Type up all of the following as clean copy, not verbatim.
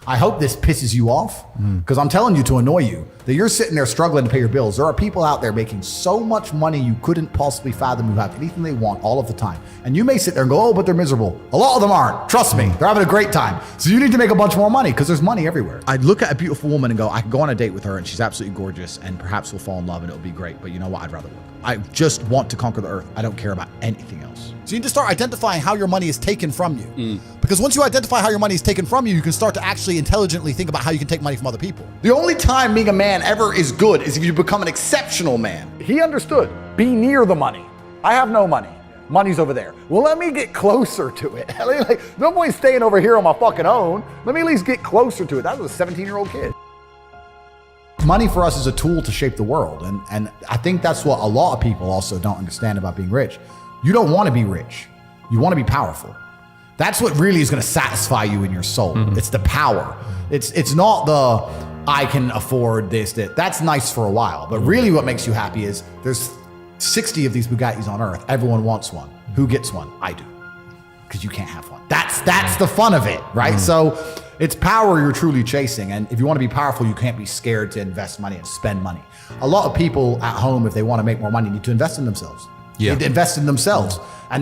I hope this pisses you off because I'm telling you to annoy you that you're sitting there struggling to pay your bills. There are people out there making so much money you couldn't possibly fathom who have anything they want all of the time. And you may sit there and go, oh, but they're miserable. A lot of them aren't. Trust me, they're having a great time. So you need to make a bunch more money because there's money everywhere. I'd look at a beautiful woman and go, I can go on a date with her and she's absolutely gorgeous and perhaps we'll fall in love and it'll be great. But you know what? I'd rather work. I just want to conquer the earth. I don't care about anything else. So you need to start identifying how your money is taken from you. Because once you identify how your money is taken from you, you can start to actually intelligently think about how you can take money from other people. The only time being a man ever is good is if you become an exceptional man. He understood. Be near the money. I have no money. Money's over there. Well, let me get closer to it. Like, no point staying over here on my fucking own. Let me at least get closer to it. That was a 17-year-old kid. Money for us is a tool to shape the world. And I think that's what a lot of people also don't understand about being rich. You don't want to be rich. You want to be powerful. That's what really is going to satisfy you in your soul. It's the power. It's not the, I can afford this, that. That's nice for a while. But really what makes you happy is there's 60 of these Bugattis on earth. Everyone wants one. Who gets one? I do. Because you can't have one. That's the fun of it, right? So it's power you're truly chasing. And if you want to be powerful, you can't be scared to invest money and spend money. A lot of people at home, if they want to make more money, need to invest in themselves. They need to invest in themselves. And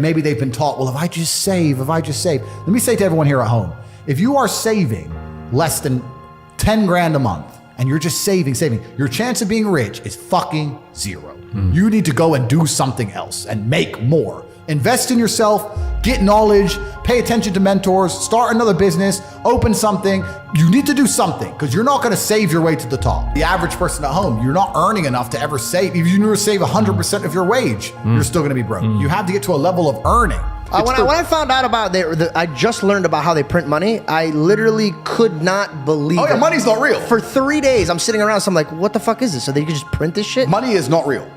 maybe they've been taught, well, if I just save. Let me say to everyone here at home, if you are saving less than 10 grand a month and you're just saving, your chance of being rich is fucking zero. You need to go and do something else and make more. Invest in yourself, get knowledge, pay attention to mentors, start another business, open something. You need to do something because you're not going to save your way to the top. The average person at home, you're not earning enough to ever save. If you never save 100% of your wage, you're still going to be broke. You have to get to a level of earning. When I found out about I just learned about how they print money. I literally could not believe it. Money's not real. For 3 days, I'm sitting around, so I'm like, what the fuck is this? So they could just print this shit? Money is not real.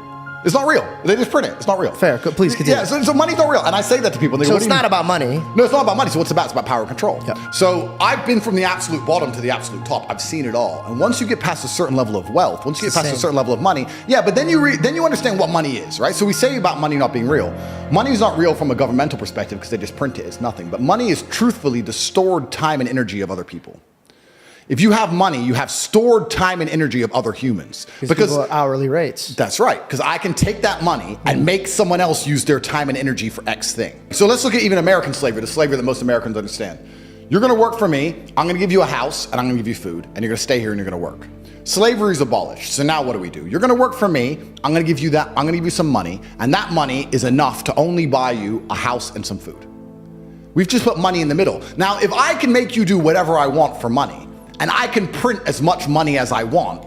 It's not real. They just print it. It's not real. Fair. Please continue. Yeah, so money's not real. And I say that to people. And they so go, it's not about money. No, it's not about money. So what's it about? It's about power and control. Yeah. So I've been from the absolute bottom to the absolute top. I've seen it all. And once you get past a certain level of wealth, once you get past a certain level of money, but then you understand what money is, right? So we say about money not being real. Money is not real from a governmental perspective because they just print it. It's nothing. But money is truthfully the stored time and energy of other people. If you have money, you have stored time and energy of other humans. Because people are hourly rates. That's right. Because I can take that money and make someone else use their time and energy for X thing. So let's look at even American slavery, the slavery that most Americans understand. You're going to work for me. I'm going to give you a house and I'm going to give you food and you're going to stay here and you're going to work. Slavery is abolished. So now what do? You're going to work for me. I'm going to give you that. I'm going to give you some money. And that money is enough to only buy you a house and some food. We've just put money in the middle. Now, if I can make you do whatever I want for money, and I can print as much money as I want,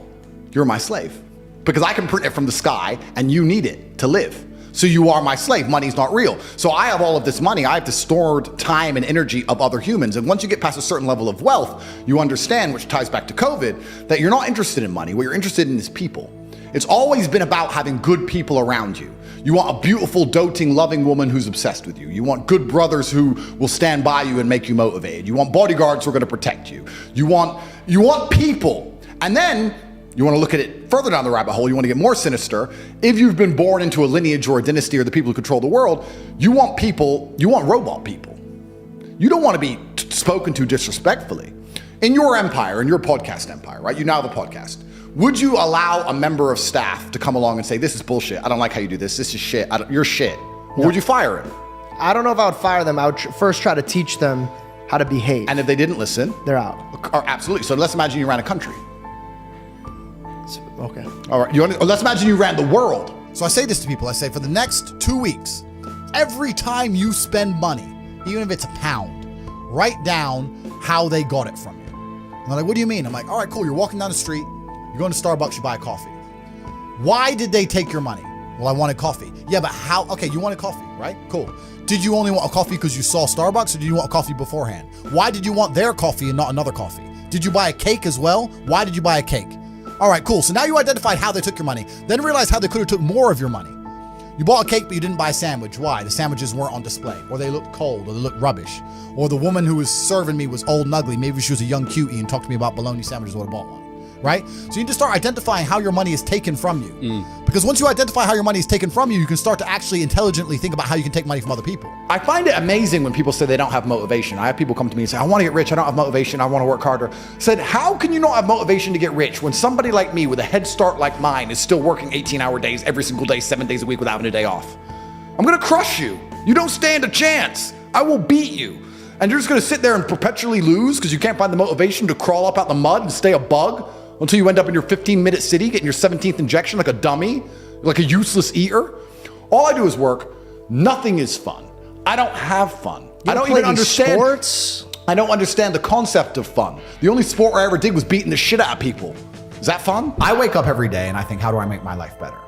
you're my slave. Because I can print it from the sky and you need it to live. So you are my slave. Money's not real. So I have all of this money. I have the stored time and energy of other humans. And once you get past a certain level of wealth, you understand, which ties back to COVID, that you're not interested in money. What you're interested in is people. It's always been about having good people around you. You want a beautiful, doting, loving woman who's obsessed with you. You want good brothers who will stand by you and make you motivated. You want bodyguards who are going to protect you. You want people. And then you want to look at it further down the rabbit hole. You want to get more sinister. If you've been born into a lineage or a dynasty or the people who control the world, you want robot people. You don't want to be spoken to disrespectfully. In your empire, in your podcast empire, right? You now have a podcast. Would you allow a member of staff to come along and say, this is bullshit, I don't like how you do this, this is shit, you're shit? Or would you fire him? I don't know if I would fire them. I would first try to teach them how to behave. And if they didn't listen? They're out. Absolutely. So let's imagine you ran a country. Okay. All right. Let's imagine you ran the world. So I say this to people. I say, for the next 2 weeks, every time you spend money, even if it's a pound, write down how they got it from you. And they're like, what do you mean? I'm like, all right, cool. You're walking down the street. You're going to Starbucks, you buy a coffee. Why did they take your money? Well, I wanted coffee. Yeah, but how? Okay, you wanted coffee, right? Cool. Did you only want a coffee because you saw Starbucks, or did you want a coffee beforehand? Why did you want their coffee and not another coffee? Did you buy a cake as well? Why did you buy a cake? All right, cool. So now you identified how they took your money. Then realize how they could have took more of your money. You bought a cake, but you didn't buy a sandwich. Why? The sandwiches weren't on display, or they looked cold, or they looked rubbish. Or the woman who was serving me was old and ugly. Maybe she was a young cutie and talked to me about bologna sandwiches, would have bought one. Right? So you need to start identifying how your money is taken from you. Because because once you identify how your money is taken from you, you can start to actually intelligently think about how you can take money from other people. I find it amazing when people say they don't have motivation. I have people come to me and say, I want to get rich, I don't have motivation, I want to work harder. I said, how can you not have motivation to get rich when somebody like me with a head start like mine is still working 18-hour days every single day, 7 days a week without having a day off? I'm gonna crush you. You don't stand a chance. I will beat you. And you're just gonna sit there and perpetually lose because you can't find the motivation to crawl up out the mud and stay a bug until you end up in your 15-minute city getting your 17th injection like a dummy, like a useless eater. All I do is work. Nothing is fun. I don't have fun. I don't even understand sports. I don't understand the concept of fun. The only sport I ever did was beating the shit out of people. Is that fun? I wake up every day and I think, how do I make my life better?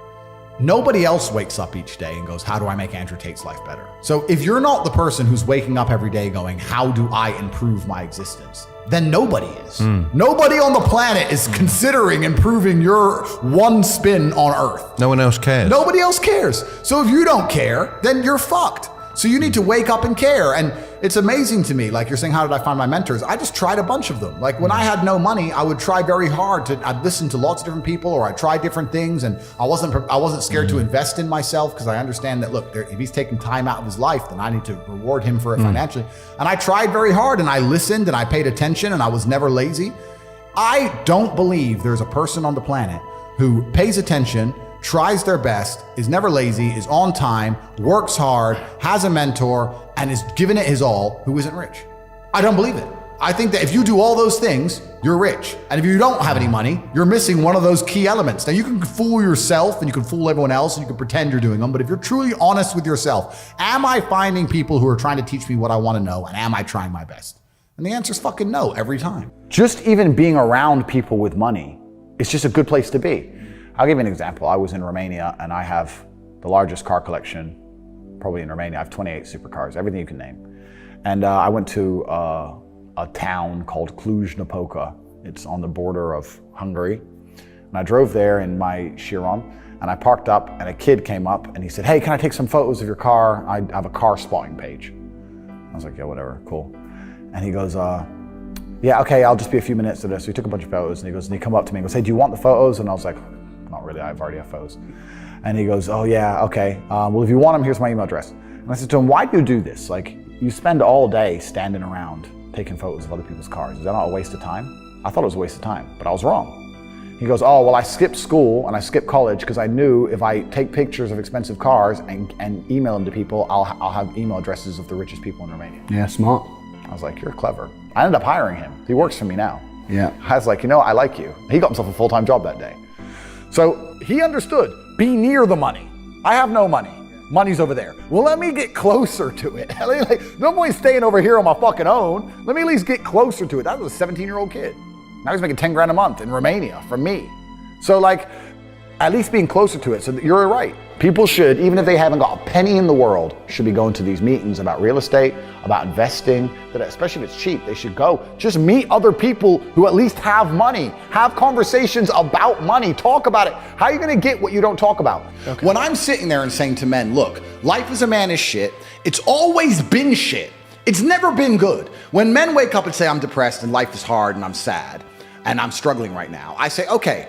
Nobody else wakes up each day and goes, how do I make Andrew Tate's life better? So if you're not the person who's waking up every day going, how do I improve my existence? Then nobody is. Nobody on the planet is considering improving your one spin on Earth. No one else cares. Nobody else cares. So if you don't care, then you're fucked. So you need to wake up and care. And it's amazing to me, like you're saying, how did I find my mentors? I just tried a bunch of them. Like when I had no money, I would try very hard I'd listen to lots of different people, or I'd try different things. And I wasn't scared to invest in myself because I understand that, look, if he's taking time out of his life, then I need to reward him for it financially. And I tried very hard and I listened and I paid attention and I was never lazy. I don't believe there's a person on the planet who pays attention, tries their best, is never lazy, is on time, works hard, has a mentor, and is giving it his all, who isn't rich. I don't believe it. I think that if you do all those things, you're rich. And if you don't have any money, you're missing one of those key elements. Now you can fool yourself and you can fool everyone else and you can pretend you're doing them, but if you're truly honest with yourself, am I finding people who are trying to teach me what I want to know, and am I trying my best? And the answer is fucking no every time. Just even being around people with money is just a good place to be. I'll give you an example. I was in Romania and I have the largest car collection probably in Romania. I have 28 supercars, everything you can name. And I went to a town called Cluj-Napoca. It's on the border of Hungary. And I drove there in my Chiron and I parked up and a kid came up and he said, hey, can I take some photos of your car? I have a car spotting page. I was like, yeah, whatever, cool. And he goes, yeah, okay, I'll just be a few minutes to this. So he took a bunch of photos and he come up to me and goes, hey, do you want the photos? And I was like, not really, I've already have photos. And he goes, oh yeah, okay. Well, if you want them, here's my email address. And I said to him, why do you do this? Like, you spend all day standing around taking photos of other people's cars. Is that not a waste of time? I thought it was a waste of time, but I was wrong. He goes, oh, well, I skipped school and I skipped college because I knew if I take pictures of expensive cars and email them to people, I'll have email addresses of the richest people in Romania. Yeah, smart. I was like, you're clever. I ended up hiring him. He works for me now. Yeah. I was like, I like you. He got himself a full-time job that day. So he understood, be near the money. I have no money. Money's over there. Well, let me get closer to it. Like, no point staying over here on my fucking own. Let me at least get closer to it. That was a 17-year-old kid. Now he's making 10 grand a month in Romania from me. So like, at least being closer to it. So you're right. People should, even if they haven't got a penny in the world, should be going to these meetings about real estate, about investing, that especially if it's cheap, they should go. Just meet other people who at least have money. Have conversations about money. Talk about it. How are you going to get what you don't talk about? Okay. When I'm sitting there and saying to men, look, life as a man is shit. It's always been shit. It's never been good. When men wake up and say, I'm depressed and life is hard and I'm sad and I'm struggling right now, I say, okay,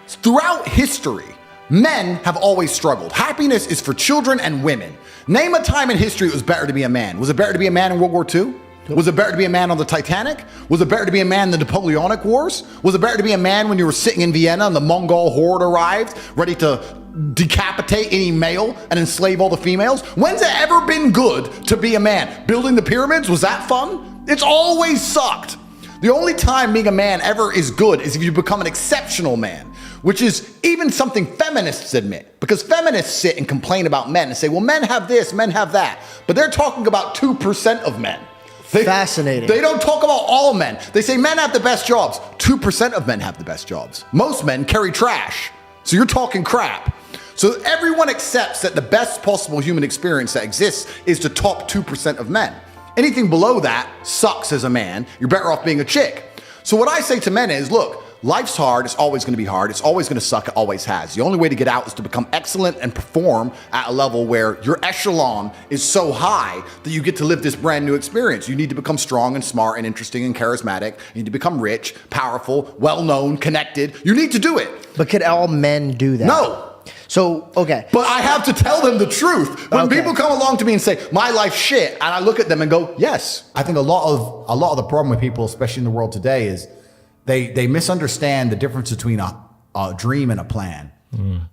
throughout history, men have always struggled. Happiness is for children and women. Name a time in history it was better to be a man. Was it better to be a man in World War II? Was it better to be a man on the Titanic? Was it better to be a man in the Napoleonic Wars? Was it better to be a man when you were sitting in Vienna and the Mongol horde arrived, ready to decapitate any male and enslave all the females? When's it ever been good to be a man? Building the pyramids, was that fun? It's always sucked. The only time being a man ever is good is if you become an exceptional man, which is even something feminists admit, because feminists sit and complain about men and say, well, men have this, men have that, but they're talking about 2% of men. Fascinating. They don't talk about all men. They say men have the best jobs. 2% of men have the best jobs. Most men carry trash. So you're talking crap. So everyone accepts that the best possible human experience that exists is the top 2% of men. Anything below that sucks as a man. You're better off being a chick. So what I say to men is, look, life's hard. It's always going to be hard. It's always going to suck. It always has. The only way to get out is to become excellent and perform at a level where your echelon is so high that you get to live this brand new experience. You need to become strong and smart and interesting and charismatic. You need to become rich, powerful, well-known, connected. You need to do it. But could all men do that? No. So, okay. But I have to tell them the truth. When people come along to me and say, my life's shit, and I look at them and go, yes. I think a lot of the problem with people, especially in the world today, is they misunderstand the difference between a dream and a plan.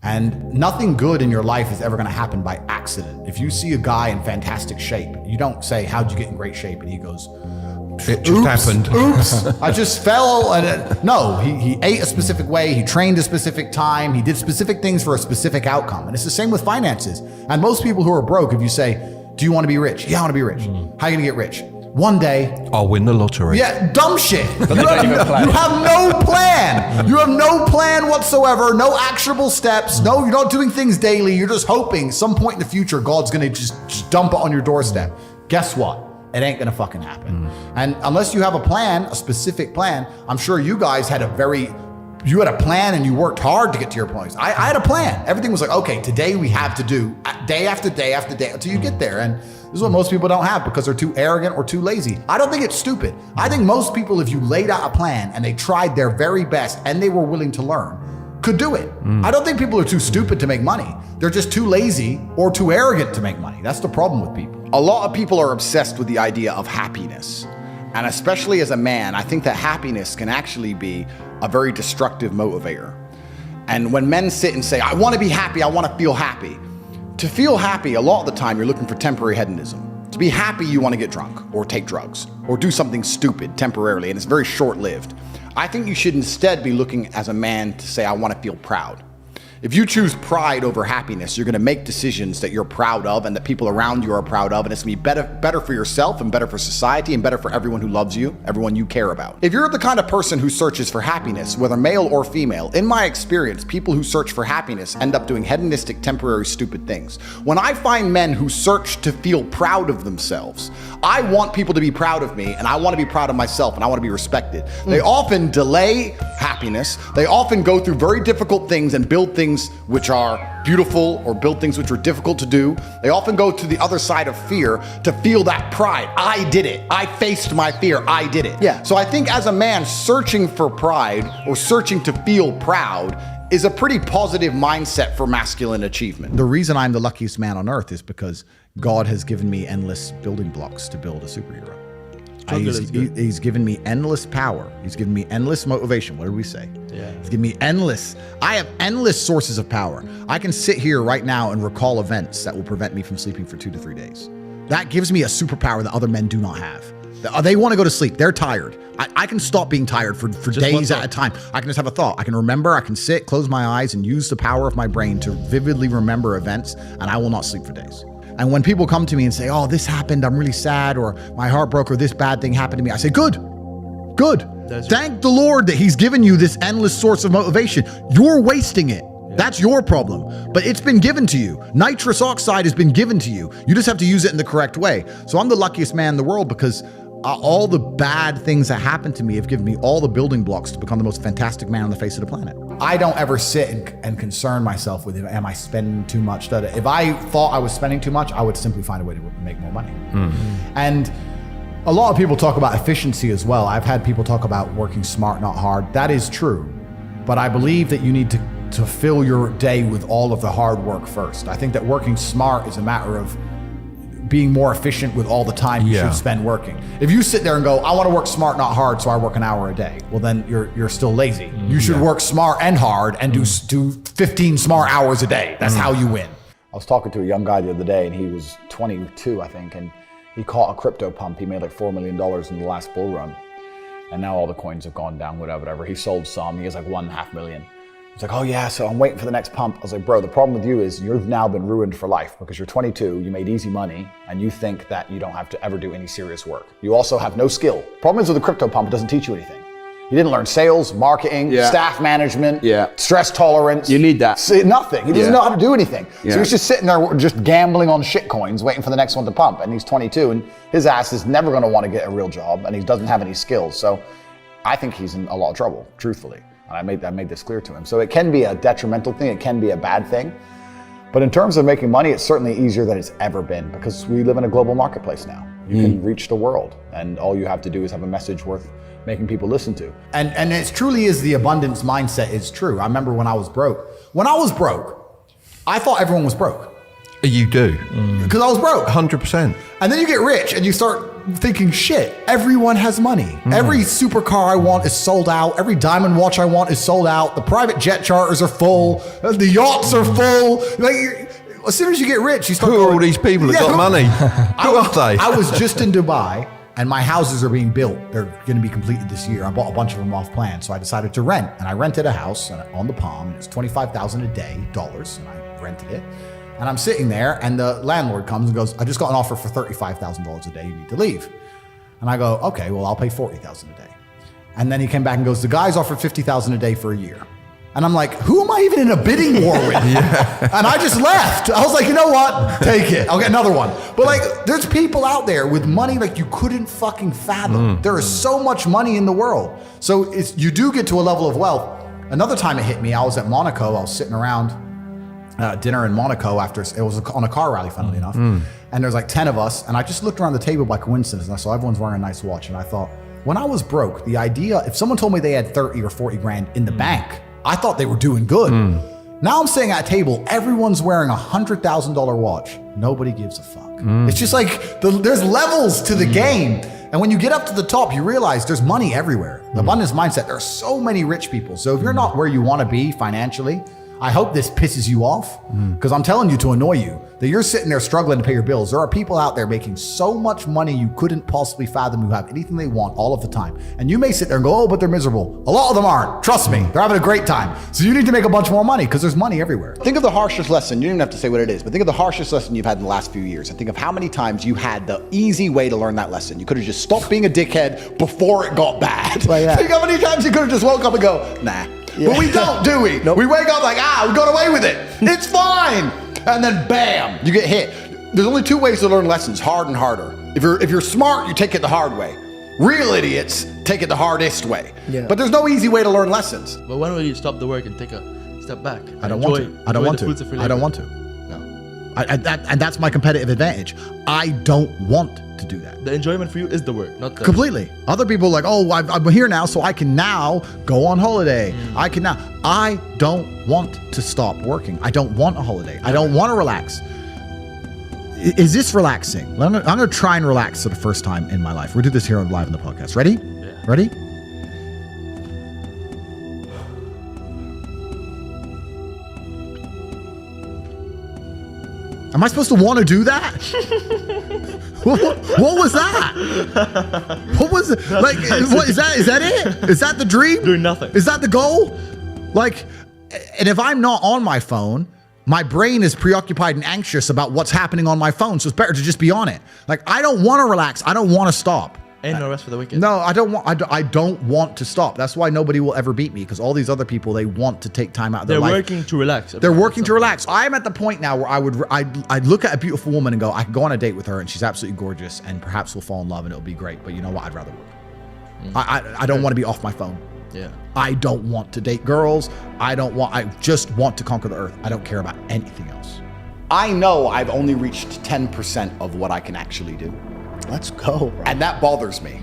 And nothing good in your life is ever going to happen by accident. If you see a guy in fantastic shape, you don't say, how'd you get in great shape? And he goes, it just happened. Oops, I just fell. And no, he ate a specific way. He trained a specific time. He did specific things for a specific outcome. And it's the same with finances. And most people who are broke, if you say, do you want to be rich? Yeah, I want to be rich. How are you going to get rich? One day, I'll win the lottery. Yeah, dumb shit. You have no plan. You have no plan whatsoever, no actionable steps. No, you're not doing things daily. You're just hoping some point in the future, God's going to just dump it on your doorstep. Guess what? It ain't going to fucking happen. And unless you have a plan, a specific plan, I'm sure you guys had you had a plan and you worked hard to get to your points. I had a plan. Everything was like, okay, today we have to do day after day after day until you get there. And this is what most people don't have because they're too arrogant or too lazy. I don't think it's stupid. I think most people, if you laid out a plan and they tried their very best and they were willing to learn, could do it. I don't think people are too stupid to make money. They're just too lazy or too arrogant to make money. That's the problem with people. A lot of people are obsessed with the idea of happiness. And especially as a man, I think that happiness can actually be a very destructive motivator. And when men sit and say, I want to be happy, I want to feel happy. To feel happy, a lot of the time, you're looking for temporary hedonism. To be happy, you want to get drunk or take drugs or do something stupid temporarily, and it's very short-lived. I think you should instead be looking as a man to say, I want to feel proud. If you choose pride over happiness, you're going to make decisions that you're proud of and that people around you are proud of, and it's going to be better for yourself and better for society and better for everyone who loves you, everyone you care about. If you're the kind of person who searches for happiness, whether male or female, in my experience, people who search for happiness end up doing hedonistic, temporary, stupid things. When I find men who search to feel proud of themselves, I want people to be proud of me, and I want to be proud of myself, and I want to be respected. They often delay happiness. They often go through very difficult things and build things which are beautiful or build things which are difficult to do. They often go to the other side of fear to feel that pride. I did it. I faced my fear. I did it. Yeah. So I think as a man, searching for pride or searching to feel proud is a pretty positive mindset for masculine achievement. The reason I'm the luckiest man on earth is because God has given me endless building blocks to build a superhero. He's given me endless power. He's given me endless motivation. What did we say? Yeah. He's given me I have endless sources of power. I can sit here right now and recall events that will prevent me from sleeping for 2 to 3 days. That gives me a superpower that other men do not have. They want to go to sleep. They're tired. I can stop being tired for days at a time. I can just have a thought. I can remember, I can sit, close my eyes, and use the power of my brain to vividly remember events, and I will not sleep for days. And when people come to me and say, oh, this happened, I'm really sad, or my heart broke, or this bad thing happened to me, I say, good. Thank the Lord that he's given you this endless source of motivation. You're wasting it. That's your problem. But it's been given to you. Nitrous oxide has been given to you. You just have to use it in the correct way. So I'm the luckiest man in the world because all the bad things that happened to me have given me all the building blocks to become the most fantastic man on the face of the planet. I don't ever sit and concern myself with, am I spending too much? If I thought I was spending too much, I would simply find a way to make more money. And a lot of people talk about efficiency as well. I've had people talk about working smart, not hard. That is true. But I believe that you need to fill your day with all of the hard work first. I think that working smart is a matter of being more efficient with all the time you should spend working. If you sit there and go, I want to work smart, not hard, so I work an hour a day, well, then you're still lazy. You should work smart and hard and do 15 smart hours a day. That's how you win. I was talking to a young guy the other day, and he was 22, I think, and he caught a crypto pump. He made like $4 million in the last bull run, and now all the coins have gone down, whatever. He sold some. He has like 1.5 million. He's like, oh yeah, so I'm waiting for the next pump. I was like, bro, the problem with you is you've now been ruined for life because you're 22, you made easy money, and you think that you don't have to ever do any serious work. You also have no skill. Problem is with the crypto pump, it doesn't teach you anything. You didn't learn sales, marketing, staff management, stress tolerance. You need that. Nothing. He doesn't know how to do anything. So he's just sitting there just gambling on shit coins, waiting for the next one to pump. And he's 22, and his ass is never going to want to get a real job, and he doesn't have any skills. So I think he's in a lot of trouble, truthfully. And I made this clear to him. So it can be a detrimental thing. It can be a bad thing. But in terms of making money, it's certainly easier than it's ever been because we live in a global marketplace now. You can reach the world, and all you have to do is have a message worth making people listen to. And it truly is the abundance mindset is true. I remember when I was broke. I thought everyone was broke. You do. Because I was broke. 100%. And then you get rich and you start thinking, shit, everyone has money. Every supercar I want is sold out. Every diamond watch I want is sold out. The private jet charters are full. The yachts are full. Like, as soon as you get rich, you start Who going, are all these people that got money? Who are they? I was just in Dubai and my houses are being built. They're going to be completed this year. I bought a bunch of them off plan. So I decided to rent. And I rented a house on the Palm. It was $25,000 a day, dollars. And I rented it. And I'm sitting there and the landlord comes and goes, I just got an offer for $35,000 a day. You need to leave. And I go, okay, well, I'll pay $40,000 a day. And then he came back and goes, the guy's offered $50,000 a day for a year. And I'm like, who am I even in a bidding war with? And I just left. I was like, you know what? Take it. I'll get another one. But like, there's people out there with money like you couldn't fucking fathom. There is so much money in the world. So you do get to a level of wealth. Another time it hit me, I was at Monaco. I was sitting around dinner in Monaco after it was on a car rally, funnily enough. And there's like 10 of us. And I just looked around the table by coincidence and I saw everyone's wearing a nice watch. And I thought, when I was broke, the idea, if someone told me they had 30 or 40 grand in the bank, I thought they were doing good. Now I'm sitting at a table, everyone's wearing a $100,000 watch. Nobody gives a fuck. It's just like, there's levels to the game. And when you get up to the top, you realize there's money everywhere. The abundance mindset, there are so many rich people. So if you're not where you want to be financially, I hope this pisses you off, because I'm telling you to annoy you, that you're sitting there struggling to pay your bills. There are people out there making so much money you couldn't possibly fathom, who have anything they want all of the time. And you may sit there and go, oh, but they're miserable. A lot of them aren't. Trust me, they're having a great time. So you need to make a bunch more money because there's money everywhere. Think of the harshest lesson. You don't even have to say what it is, but think of the harshest lesson you've had in the last few years. And think of how many times you had the easy way to learn that lesson. You could have just stopped being a dickhead before it got bad. Like that. Think how many times you could have just woke up and go, nah. Yeah. But we don't, do we? Nope. We wake up like, we got away with it. It's fine. And then bam, you get hit. There's only two ways to learn lessons, hard and harder. If you're smart, you take it the hard way. Real idiots take it the hardest way. Yeah. But there's no easy way to learn lessons. But when will you stop the work and take a step back? I don't want to. I don't want to. I don't want to. No. And that's my competitive advantage. I don't want to do that. The enjoyment for you is the work, not the... Completely. Other people are like, oh, I'm here now, so I can now go on holiday. I don't want to stop working. I don't want a holiday. I don't want to relax. Is this relaxing? I'm going to try and relax for the first time in my life. We'll do this here live on the podcast. Ready? Yeah. Ready? Am I supposed to want to do that? What was that? What was it? Like, what is that? Is that it? Is that the dream? Doing nothing. Is that the goal? Like, and if I'm not on my phone, my brain is preoccupied and anxious about what's happening on my phone. So it's better to just be on it. Like, I don't want to relax. I don't want to stop. Ain't no rest for the wicked. No, I don't want to stop. That's why nobody will ever beat me, because all these other people, they want to take time out of their life. They're working to relax. They're working to relax. I'm at the point now where I'd look at a beautiful woman and go, I could go on a date with her and she's absolutely gorgeous and perhaps we'll fall in love and it'll be great. But you know what? I'd rather work. I don't want to be off my phone. Yeah. I don't want to date girls. I just want to conquer the earth. I don't care about anything else. I know I've only reached 10% of what I can actually do. Let's go, bro. And that bothers me.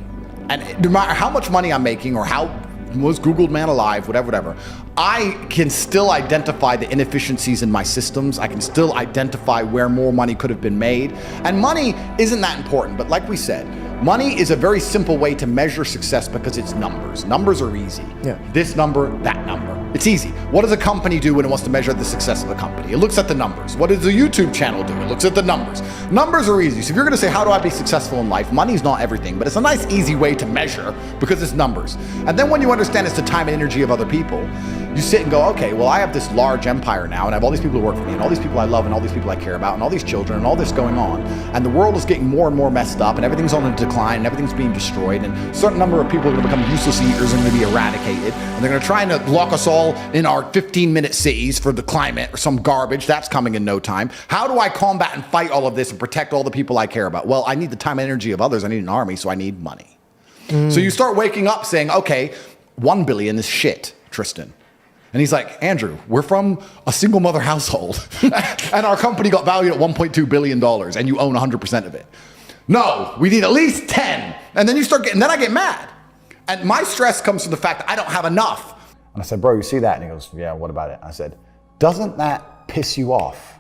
And no matter how much money I'm making or how most Googled man alive, whatever, I can still identify the inefficiencies in my systems. I can still identify where more money could have been made. And money isn't that important, but like we said, money is a very simple way to measure success because it's numbers. Numbers are easy. Yeah. This number, that number. It's easy. What does a company do when it wants to measure the success of the company? It looks at the numbers. What does a YouTube channel do? It looks at the numbers. Numbers are easy. So if you're going to say, how do I be successful in life? Money's not everything, but it's a nice, easy way to measure because it's numbers. And then when you understand it's the time and energy of other people, you sit and go, okay, well, I have this large empire now and I have all these people who work for me and all these people I love and all these people I care about and all these children and all this going on. And the world is getting more and more messed up and everything's on a decline and everything's being destroyed and a certain number of people are going to become useless eaters and going to be eradicated and they're going to try and lock us all in our 15-minute cities for the climate or some garbage. That's coming in no time. How do I combat and fight all of this and protect all the people I care about? Well, I need the time and energy of others. I need an army, so I need money. So you start waking up saying, okay, 1 billion is shit, Tristan. And he's like, Andrew, we're from a single mother household and our company got valued at $1.2 billion and you own 100% of it. No, we need at least 10. And then then I get mad. And my stress comes from the fact that I don't have enough. And I said, bro, you see that? And he goes, yeah, what about it? I said, doesn't that piss you off.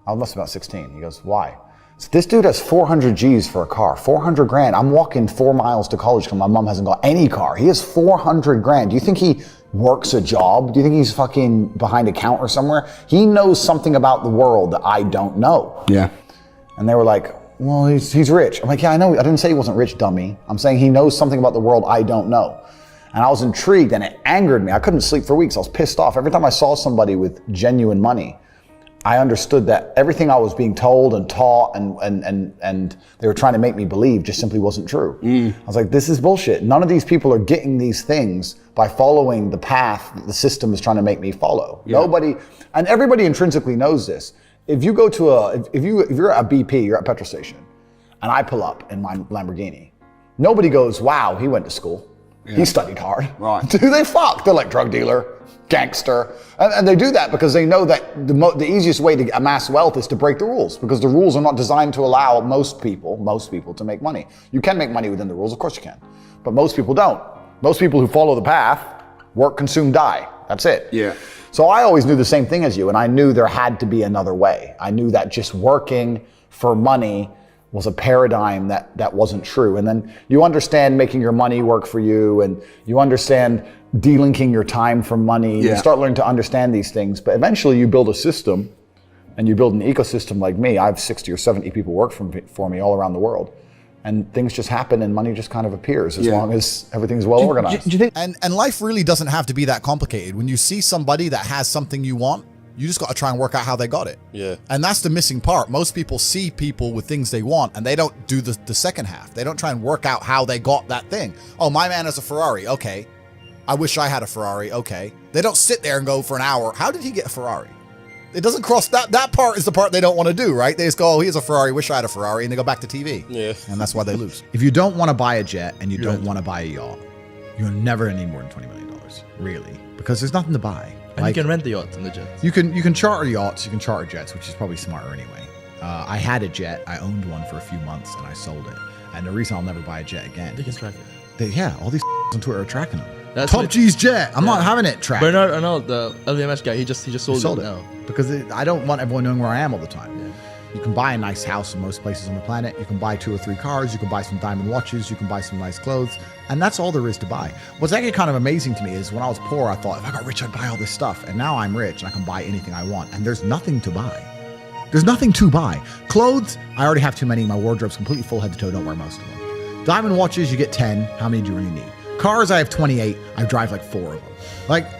I must have been about 16. He goes, why? So this dude has 400 G's for a car, 400 grand. I'm walking 4 miles to college because my mom hasn't got any car. He has 400 grand. Do you think he works a job? Do you think he's fucking behind a counter somewhere? He knows something about the world that I don't know. Yeah. And they were like, well, he's rich. I'm like, yeah, I know. I didn't say he wasn't rich, dummy. I'm saying he knows something about the world I don't know. And I was intrigued and it angered me. I couldn't sleep for weeks. I was pissed off. Every time I saw somebody with genuine money, I understood that everything I was being told and taught and they were trying to make me believe just simply wasn't true. I was like, this is bullshit. None of these people are getting these things by following the path that the system is trying to make me follow. Yeah. Nobody, and everybody intrinsically knows this. If you go to if you're at a BP, you're at a petrol station, and I pull up in my Lamborghini, nobody goes, wow, he went to school. Yeah. He studied hard. Right. Do they fuck? They're like drug dealer, gangster. And they do that because they know that the easiest way to amass wealth is to break the rules, because the rules are not designed to allow most people to make money. You can make money within the rules, of course you can, but most people don't. Most people who follow the path work, consume, die. That's it. Yeah. So I always knew the same thing as you, and I knew there had to be another way. I knew that just working for money was a paradigm that wasn't true. And then you understand making your money work for you, and you understand delinking your time from money. Yeah. You start learning to understand these things, but eventually you build a system and you build an ecosystem like me. I have 60 or 70 people work for me all around the world. And things just happen and money just kind of appears as long as everything's well organized. Do you think? And life really doesn't have to be that complicated. When you see somebody that has something you want, you just got to try and work out how they got it. Yeah. And that's the missing part. Most people see people with things they want and they don't do the second half. They don't try and work out how they got that thing. Oh, my man has a Ferrari. Okay. I wish I had a Ferrari. Okay. They don't sit there and go for an hour, how did he get a Ferrari? It doesn't cross that part is the part they don't want to do, right? They just go, oh, he has a Ferrari, wish I had a Ferrari, and they go back to TV. Yeah. And that's why they lose. If you don't want to buy a jet and you don't want to buy a yacht, you're never going to need more than $20 million, really, because there's nothing to buy. And you can rent the yacht and the jets. You can charter yachts, you can charter jets, which is probably smarter anyway. I had a jet, I owned one for a few months, and I sold it. And the reason I'll never buy a jet again. They can track it. All these on Twitter are tracking them. That's Top what- G's jet. I'm not having it tracked. Bernard Arnault, the LVMH guy, he just sold it now. Because I don't want everyone knowing where I am all the time. Yeah. You can buy a nice house in most places on the planet. You can buy 2 or 3 cars. You can buy some diamond watches. You can buy some nice clothes. And that's all there is to buy. What's actually kind of amazing to me is when I was poor, I thought if I got rich, I'd buy all this stuff. And now I'm rich and I can buy anything I want. And there's nothing to buy. There's nothing to buy. Clothes, I already have too many. My wardrobe's completely full head to toe. Don't wear most of them. Diamond watches, you get 10. How many do you really need? Cars, I have 28. I drive like 4 of them. Like,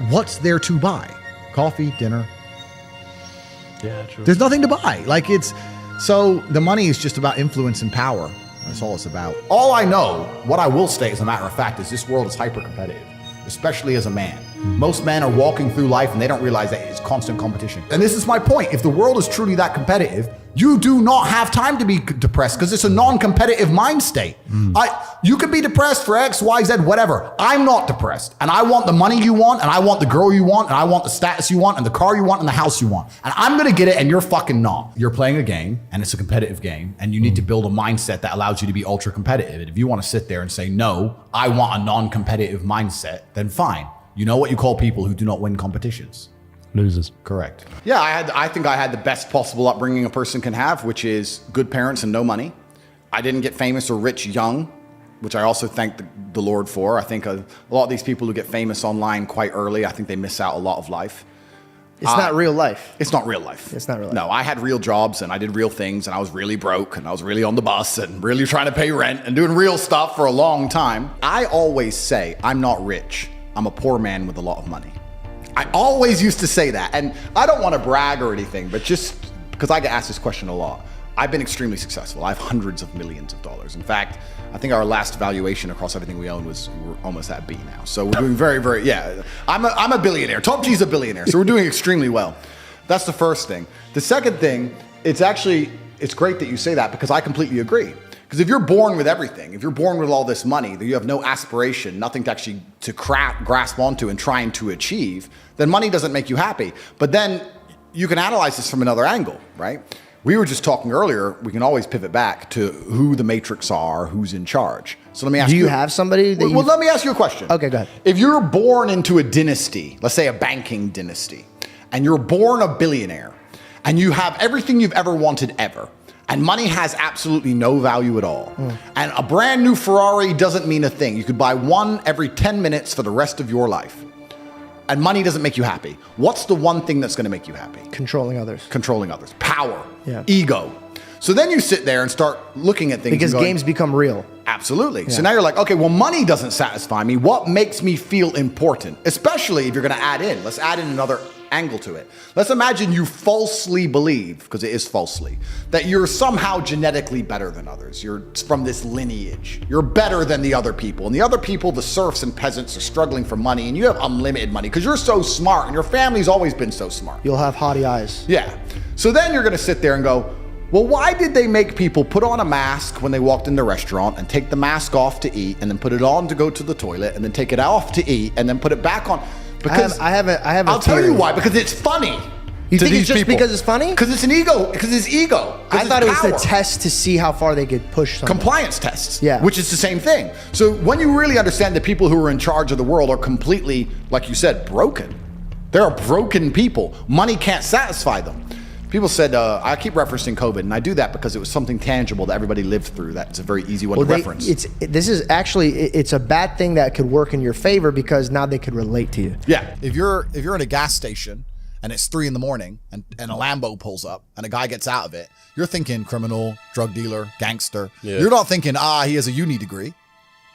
what's there to buy? Coffee, dinner. Yeah, true. There's nothing to buy. So the money is just about influence and power. That's all it's about. All I know, what I will state as a matter of fact, is this world is hyper competitive, especially as a man. Most men are walking through life and they don't realize that it's constant competition. And this is my point. If the world is truly that competitive, you do not have time to be depressed because it's a non-competitive mind state. You could be depressed for X, Y, Z, whatever. I'm not depressed. And I want the money you want, and I want the girl you want, and I want the status you want, and the car you want, and the house you want. And I'm going to get it, and you're fucking not. You're playing a game, and it's a competitive game, and you need to build a mindset that allows you to be ultra competitive. And if you want to sit there and say, no, I want a non-competitive mindset, then fine. You know what you call people who do not win competitions? Losers. Correct. Yeah, I think I had the best possible upbringing a person can have, which is good parents and no money. I didn't get famous or rich young, which I also thank the Lord for. I think a lot of these people who get famous online quite early, I think they miss out a lot of life. It's not real life. It's not real life. It's not real life. No, I had real jobs and I did real things and I was really broke and I was really on the bus and really trying to pay rent and doing real stuff for a long time. I always say I'm not rich. I'm a poor man with a lot of money. I always used to say that. And I don't want to brag or anything, but just because I get asked this question a lot. I've been extremely successful. I have hundreds of millions of dollars. In fact, I think our last valuation across everything we own we're almost at B now. So we're doing very, very, yeah. I'm a billionaire. Top G's a billionaire. So we're doing extremely well. That's the first thing. The second thing, it's great that you say that because I completely agree. Because if you're born with everything, if you're born with all this money, that you have no aspiration, nothing to actually grasp onto and trying to achieve, then money doesn't make you happy. But then you can analyze this from another angle, right? We were just talking earlier, we can always pivot back to who the matrix are, who's in charge. So let me ask you. Do you have somebody that Well, let me ask you a question. Okay, go ahead. If you're born into a dynasty, let's say a banking dynasty, and you're born a billionaire and you have everything you've ever wanted ever, and money has absolutely no value at all, and a brand new Ferrari doesn't mean a thing. You could buy one every 10 minutes for the rest of your life, and money doesn't make you happy. What's the one thing that's going to make you happy? Controlling others. Controlling others. Power. Yeah. Ego. So then you sit there and start looking at things. Because and going, games become real. Absolutely. Yeah. So now you're like, okay, well, money doesn't satisfy me. What makes me feel important? Especially if you're going to add in. Let's add in another angle to it. Let's imagine you falsely believe, because it is falsely, that you're somehow genetically better than others. You're from this lineage. You're better than the other people. And the other people, the serfs and peasants, are struggling for money, and you have unlimited money because you're so smart and your family's always been so smart. You'll have haughty eyes. Yeah. So then you're going to sit there and go, well, why did they make people put on a mask when they walked in the restaurant and take the mask off to eat and then put it on to go to the toilet and then take it off to eat and then put it back on? Because I have a I'll tell theory. you why. Because it's funny. You to think these it's just people. because it's funny? Because it's an ego. Because it's ego. I thought it was the power. test to see how far they could push something. Compliance tests. Yeah. Which is the same thing. So when you really understand that people who are in charge of the world are completely, like you said, broken. They're broken people. Money can't satisfy them. People said, I keep referencing COVID, and I do that because it was something tangible that everybody lived through. That's a very easy one to reference. This is actually, it's a bad thing that could work in your favor because now they could relate to you. Yeah. If you're in a gas station and it's 3 a.m. and a Lambo pulls up and a guy gets out of it, you're thinking criminal, drug dealer, gangster. Yeah. You're not thinking, he has a uni degree.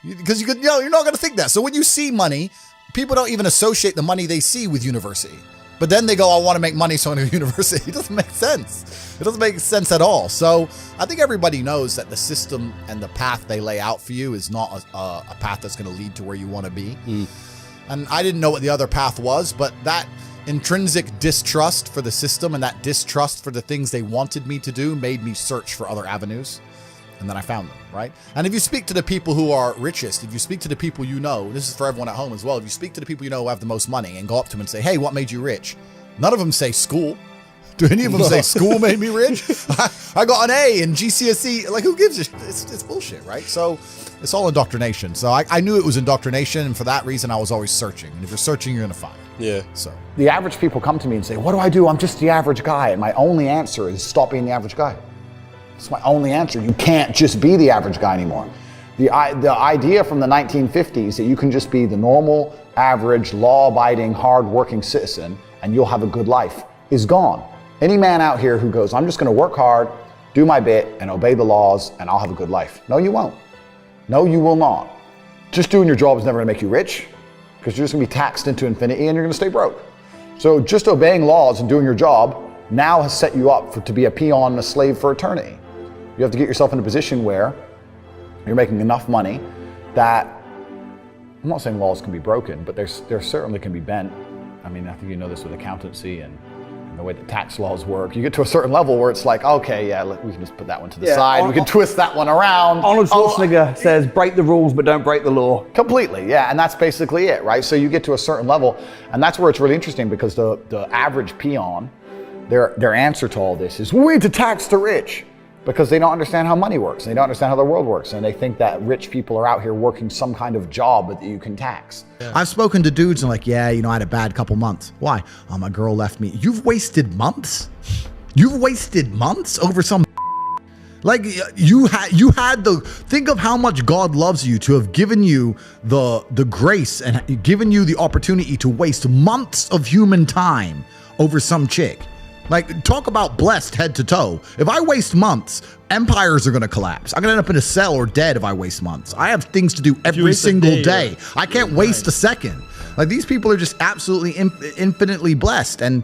Because you're not going to think that. So when you see money, people don't even associate the money they see with university. But then they go, I want to make money, so I'm going to university. It doesn't make sense. It doesn't make sense at all. So I think everybody knows that the system and the path they lay out for you is not a path that's going to lead to where you want to be. And I didn't know what the other path was, but that intrinsic distrust for the system and that distrust for the things they wanted me to do made me search for other avenues. And then I found them, right? And if you speak to the people who are richest, if you speak to the people you know, this is for everyone at home as well, if you speak to the people you know who have the most money and go up to them and say, hey, what made you rich? None of them say school. Do any of them say school made me rich? I got an A in GCSE. Like, who gives a shit? It's bullshit, right? So it's all indoctrination. So I knew it was indoctrination, and for that reason, I was always searching. And if you're searching, you're going to find. Yeah. So The average people come to me and say, what do I do? I'm just the average guy. And my only answer is stop being the average guy. It's my only answer. You can't just be the average guy anymore. The idea from the 1950s that you can just be the normal, average, law-abiding, hard-working citizen and you'll have a good life is gone. Any man out here who goes, I'm just going to work hard, do my bit, and obey the laws, and I'll have a good life. No, you won't. No, you will not. Just doing your job is never going to make you rich because you're just going to be taxed into infinity and you're going to stay broke. So just obeying laws and doing your job now has set you up to be a peon and a slave for eternity. You have to get yourself in a position where you're making enough money that, I'm not saying laws can be broken, but there certainly can be bent. I mean, I think you know this with accountancy and the way that tax laws work. You get to a certain level where it's like, okay, yeah, we can just put that one to the side. We can twist that one around. Arnold Schwarzenegger says, break the rules, but don't break the law. Completely, yeah, and that's basically it, right? So you get to a certain level, and that's where it's really interesting because the average peon, their answer to all this is, we need to tax the rich. Because they don't understand how money works, and they don't understand how the world works, and they think that rich people are out here working some kind of job that you can tax. yeah. I've spoken to dudes and like, yeah, I had a bad couple months. Why? Oh, my girl left me. You've wasted months? You've wasted months over some like you had think of how much God loves you to have given you the grace and given you the opportunity to waste months of human time over some chick. Like, talk about blessed head to toe. If I waste months, empires are going to collapse. I'm going to end up in a cell or dead if I waste months. I have things to do every single day. I can't waste a second. Like, these people are just absolutely infinitely blessed. And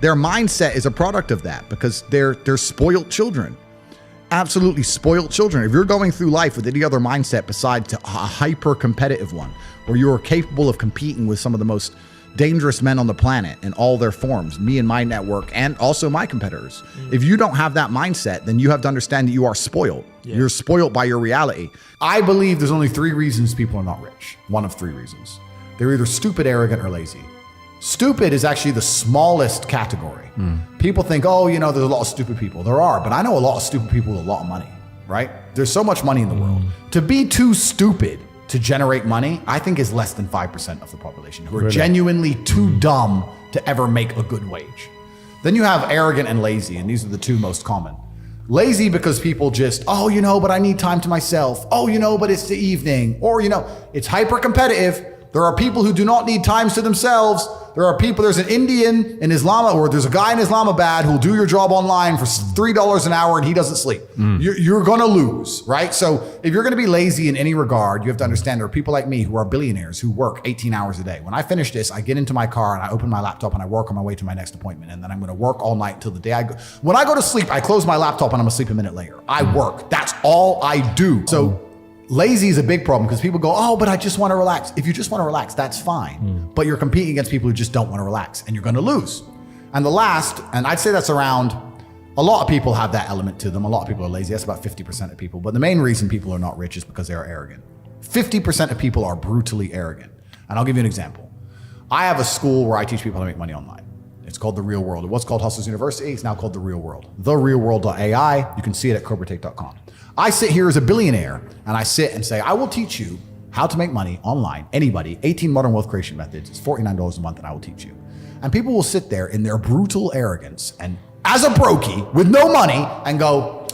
their mindset is a product of that because they're spoiled children. Absolutely spoiled children. If you're going through life with any other mindset besides a hyper competitive one, where you're capable of competing with some of the most dangerous men on the planet in all their forms, me and my network, and also my competitors. If you don't have that mindset, then you have to understand that you are spoiled. Yeah. You're spoiled by your reality. I believe there's only 3 reasons people are not rich. One of 3 reasons. They're either stupid, arrogant, or lazy. Stupid is actually the smallest category. People think, there's a lot of stupid people. There are, but I know a lot of stupid people with a lot of money, right? There's so much money in the world. To be too stupid to generate money, I think is less than 5% of the population who are genuinely too dumb to ever make a good wage. Then you have arrogant and lazy, and these are the two most common. Lazy because people just, oh, you know, but I need time to myself. Oh, you know, but it's the evening. Or, you know, it's hyper competitive. There are people who do not need times to themselves. There are people, there's an Indian in Islam, or there's a guy in Islamabad who'll do your job online for $3 an hour and he doesn't sleep. You're gonna lose, right? So if you're gonna be lazy in any regard, you have to understand there are people like me who are billionaires who work 18 hours a day. When I finish this, I get into my car and I open my laptop and I work on my way to my next appointment. And then I'm gonna work all night till the day I go. When I go to sleep, I close my laptop and I'm asleep a minute later. I work, that's all I do. So lazy is a big problem because people go, oh, but I just want to relax. If you just want to relax, that's fine. But you're competing against people who just don't want to relax and you're going to lose. And the last, and I'd say that's around, a lot of people have that element to them. A lot of people are lazy. That's about 50% of people. But the main reason people are not rich is because they are arrogant. 50% of people are brutally arrogant. And I'll give you an example. I have a school where I teach people how to make money online. It's called The Real World. It was called Hustlers University. It's now called The Real World. TheRealWorld.ai. You can see it at CobraTake.com. I sit here as a billionaire and I sit and say, I will teach you how to make money online. Anybody, 18 modern wealth creation methods. It's $49 a month and I will teach you. And people will sit there in their brutal arrogance and as a brokey with no money and go,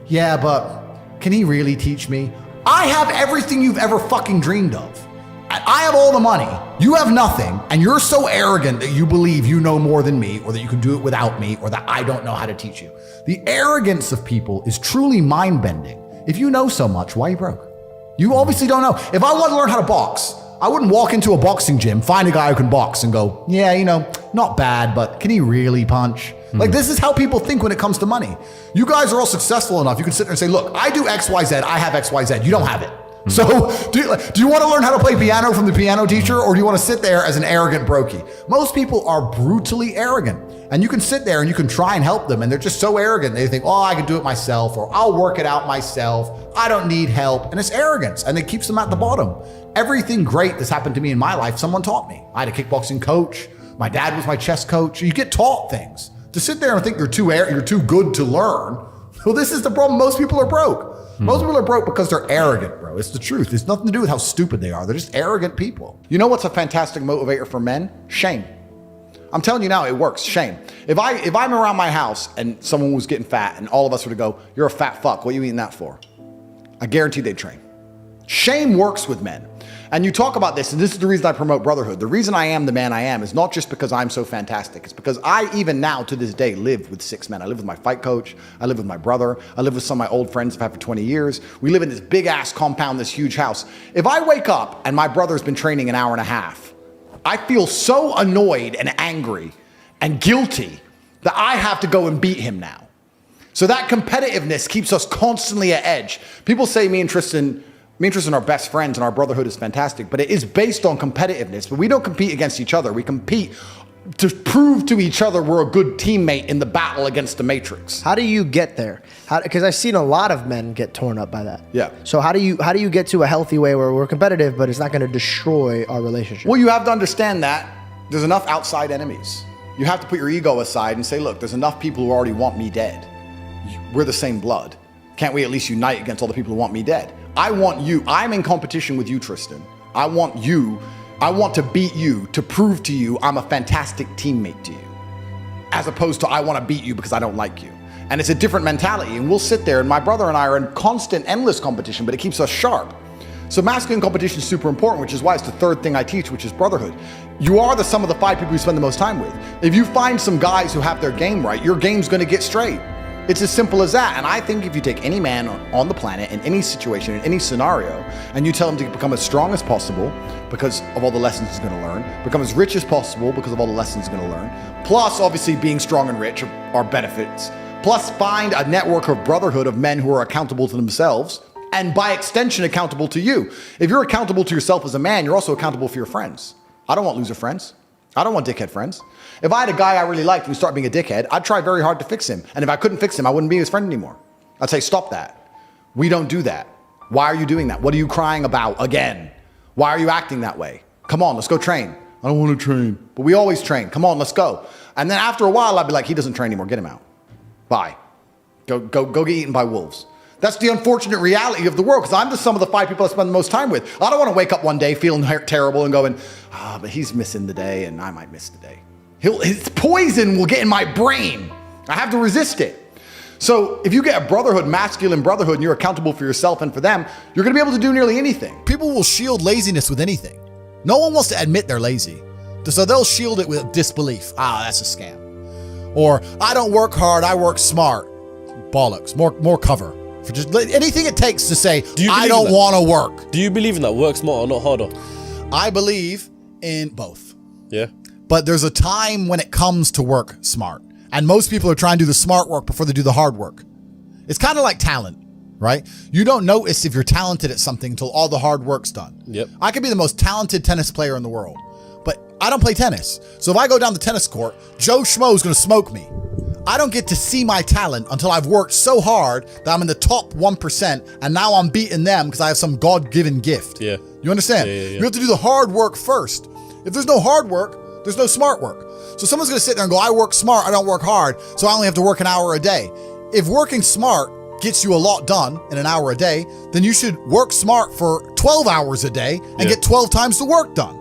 yeah, but can he really teach me? I have everything you've ever fucking dreamed of. I have all the money. You have nothing. And you're so arrogant that you believe you know more than me or that you can do it without me or that I don't know how to teach you. The arrogance of people is truly mind-bending. If you know so much, why are you broke? You obviously don't know. If I want to learn how to box, I wouldn't walk into a boxing gym, find a guy who can box and go, yeah, you know, not bad, but can he really punch? Like, this is how people think when it comes to money. You guys are all successful enough. You can sit there and say, look, I do X, Y, Z. I have X, Y, Z. You don't have it. So do you want to learn how to play piano from the piano teacher, or do you want to sit there as an arrogant brokey? Most people are brutally arrogant, and you can sit there and you can try and help them, and they're just so arrogant. They think, oh, I can do it myself, or I'll work it out myself. I don't need help. And it's arrogance, and it keeps them at the bottom. Everything great that's happened to me in my life, someone taught me. I had a kickboxing coach. My dad was my chess coach. You get taught things. To sit there and think you're too good to learn, well, this is the problem. Most people are broke. Most people are broke because they're arrogant, bro. It's the truth. It's nothing to do with how stupid they are. They're just arrogant people. You know what's a fantastic motivator for men? Shame. I'm telling you now, it works. Shame. If I'm around my house and someone was getting fat and all of us were to go, you're a fat fuck, what are you eating that for? I guarantee they'd train. Shame works with men. And you talk about this, and this is the reason I promote brotherhood. The reason I am the man I am is not just because I'm so fantastic. It's because I, even now to this day, live with 6 men. I live with my fight coach. I live with my brother. I live with some of my old friends I've had for 20 years. We live in this big ass compound, this huge house. If I wake up and my brother's been training an hour and a half, I feel so annoyed and angry and guilty that I have to go and beat him now. So that competitiveness keeps us constantly at edge. People say me and Tristan are best friends and our brotherhood is fantastic, but it is based on competitiveness. But we don't compete against each other. We compete to prove to each other we're a good teammate in the battle against the Matrix. How do you get there? Because I've seen a lot of men get torn up by that. Yeah. So how do you get to a healthy way where we're competitive, but it's not going to destroy our relationship? Well, you have to understand that there's enough outside enemies. You have to put your ego aside and say, look, there's enough people who already want me dead. We're the same blood. Can't we at least unite against all the people who want me dead? I want you. I'm in competition with you, Tristan. I want to beat you to prove to you I'm a fantastic teammate to you, as opposed to I want to beat you because I don't like you. And it's a different mentality. And we'll sit there, and my brother and I are in constant, endless competition, but it keeps us sharp. So masculine competition is super important, which is why it's the third thing I teach, which is brotherhood. You are the sum of the 5 people you spend the most time with. If you find some guys who have their game right, your game's going to get straight. It's as simple as that. And I think if you take any man on the planet in any situation, in any scenario, and you tell him to become as strong as possible because of all the lessons he's going to learn, become as rich as possible because of all the lessons he's going to learn, plus obviously being strong and rich are benefits, plus find a network of brotherhood of men who are accountable to themselves and by extension accountable to you. If you're accountable to yourself as a man, you're also accountable for your friends. I don't want loser friends. I don't want dickhead friends. If I had a guy I really liked and he started being a dickhead, I'd try very hard to fix him. And if I couldn't fix him, I wouldn't be his friend anymore. I'd say, stop that. We don't do that. Why are you doing that? What are you crying about again? Why are you acting that way? Come on, let's go train. I don't want to train. But we always train. Come on, let's go. And then after a while, I'd be like, he doesn't train anymore. Get him out. Bye. Go get eaten by wolves. That's the unfortunate reality of the world, because I'm the sum of the 5 people I spend the most time with. I don't want to wake up one day feeling terrible and going, but he's missing the day and I might miss the day. His poison will get in my brain. I have to resist it. So if you get a brotherhood, masculine brotherhood, and you're accountable for yourself and for them, you're going to be able to do nearly anything. People will shield laziness with anything. No one wants to admit they're lazy. So they'll shield it with disbelief. That's a scam. Or, I don't work hard, I work smart. Bollocks. More cover. For just anything it takes to say, I don't want to work. Do you believe in that? Work smarter, not harder? I believe in both. Yeah. But there's a time when it comes to work smart. And most people are trying to do the smart work before they do the hard work. It's kind of like talent, right? You don't notice if you're talented at something until all the hard work's done. Yep. I could be the most talented tennis player in the world, but I don't play tennis. So if I go down the tennis court, Joe Schmo's going to smoke me. I don't get to see my talent until I've worked so hard that I'm in the top 1%, and now I'm beating them because I have some God-given gift. Yeah. You understand? Yeah. You have to do the hard work first. If there's no hard work, there's no smart work. So someone's going to sit there and go, I work smart, I don't work hard, so I only have to work an hour a day. If working smart gets you a lot done in an hour a day, then you should work smart for 12 hours a day and get 12 times the work done.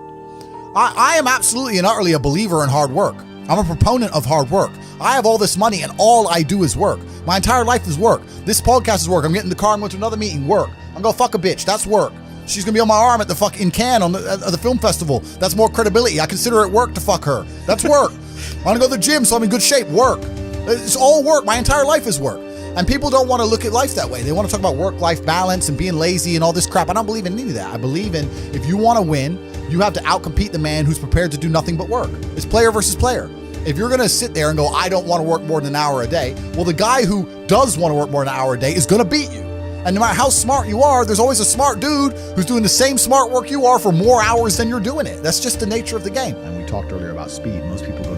I am absolutely and utterly a believer in hard work. I'm a proponent of hard work. I have all this money and all I do is work. My entire life is work. This podcast is work. I'm getting in the car and going to another meeting, work. I'm going to fuck a bitch. That's work. She's going to be on my arm at the fucking Cannes at the film festival. That's more credibility. I consider it work to fuck her. That's work. I want to go to the gym so I'm in good shape. Work. It's all work. My entire life is work. And people don't want to look at life that way. They want to talk about work-life balance and being lazy and all this crap. I don't believe in any of that. I believe in if you want to win, you have to outcompete the man who's prepared to do nothing but work. It's player versus player. If you're going to sit there and go, I don't want to work more than an hour a day, well, the guy who does want to work more than an hour a day is going to beat you. And no matter how smart you are, there's always a smart dude who's doing the same smart work you are for more hours than you're doing it. That's just the nature of the game. And we talked earlier about speed. Most people go,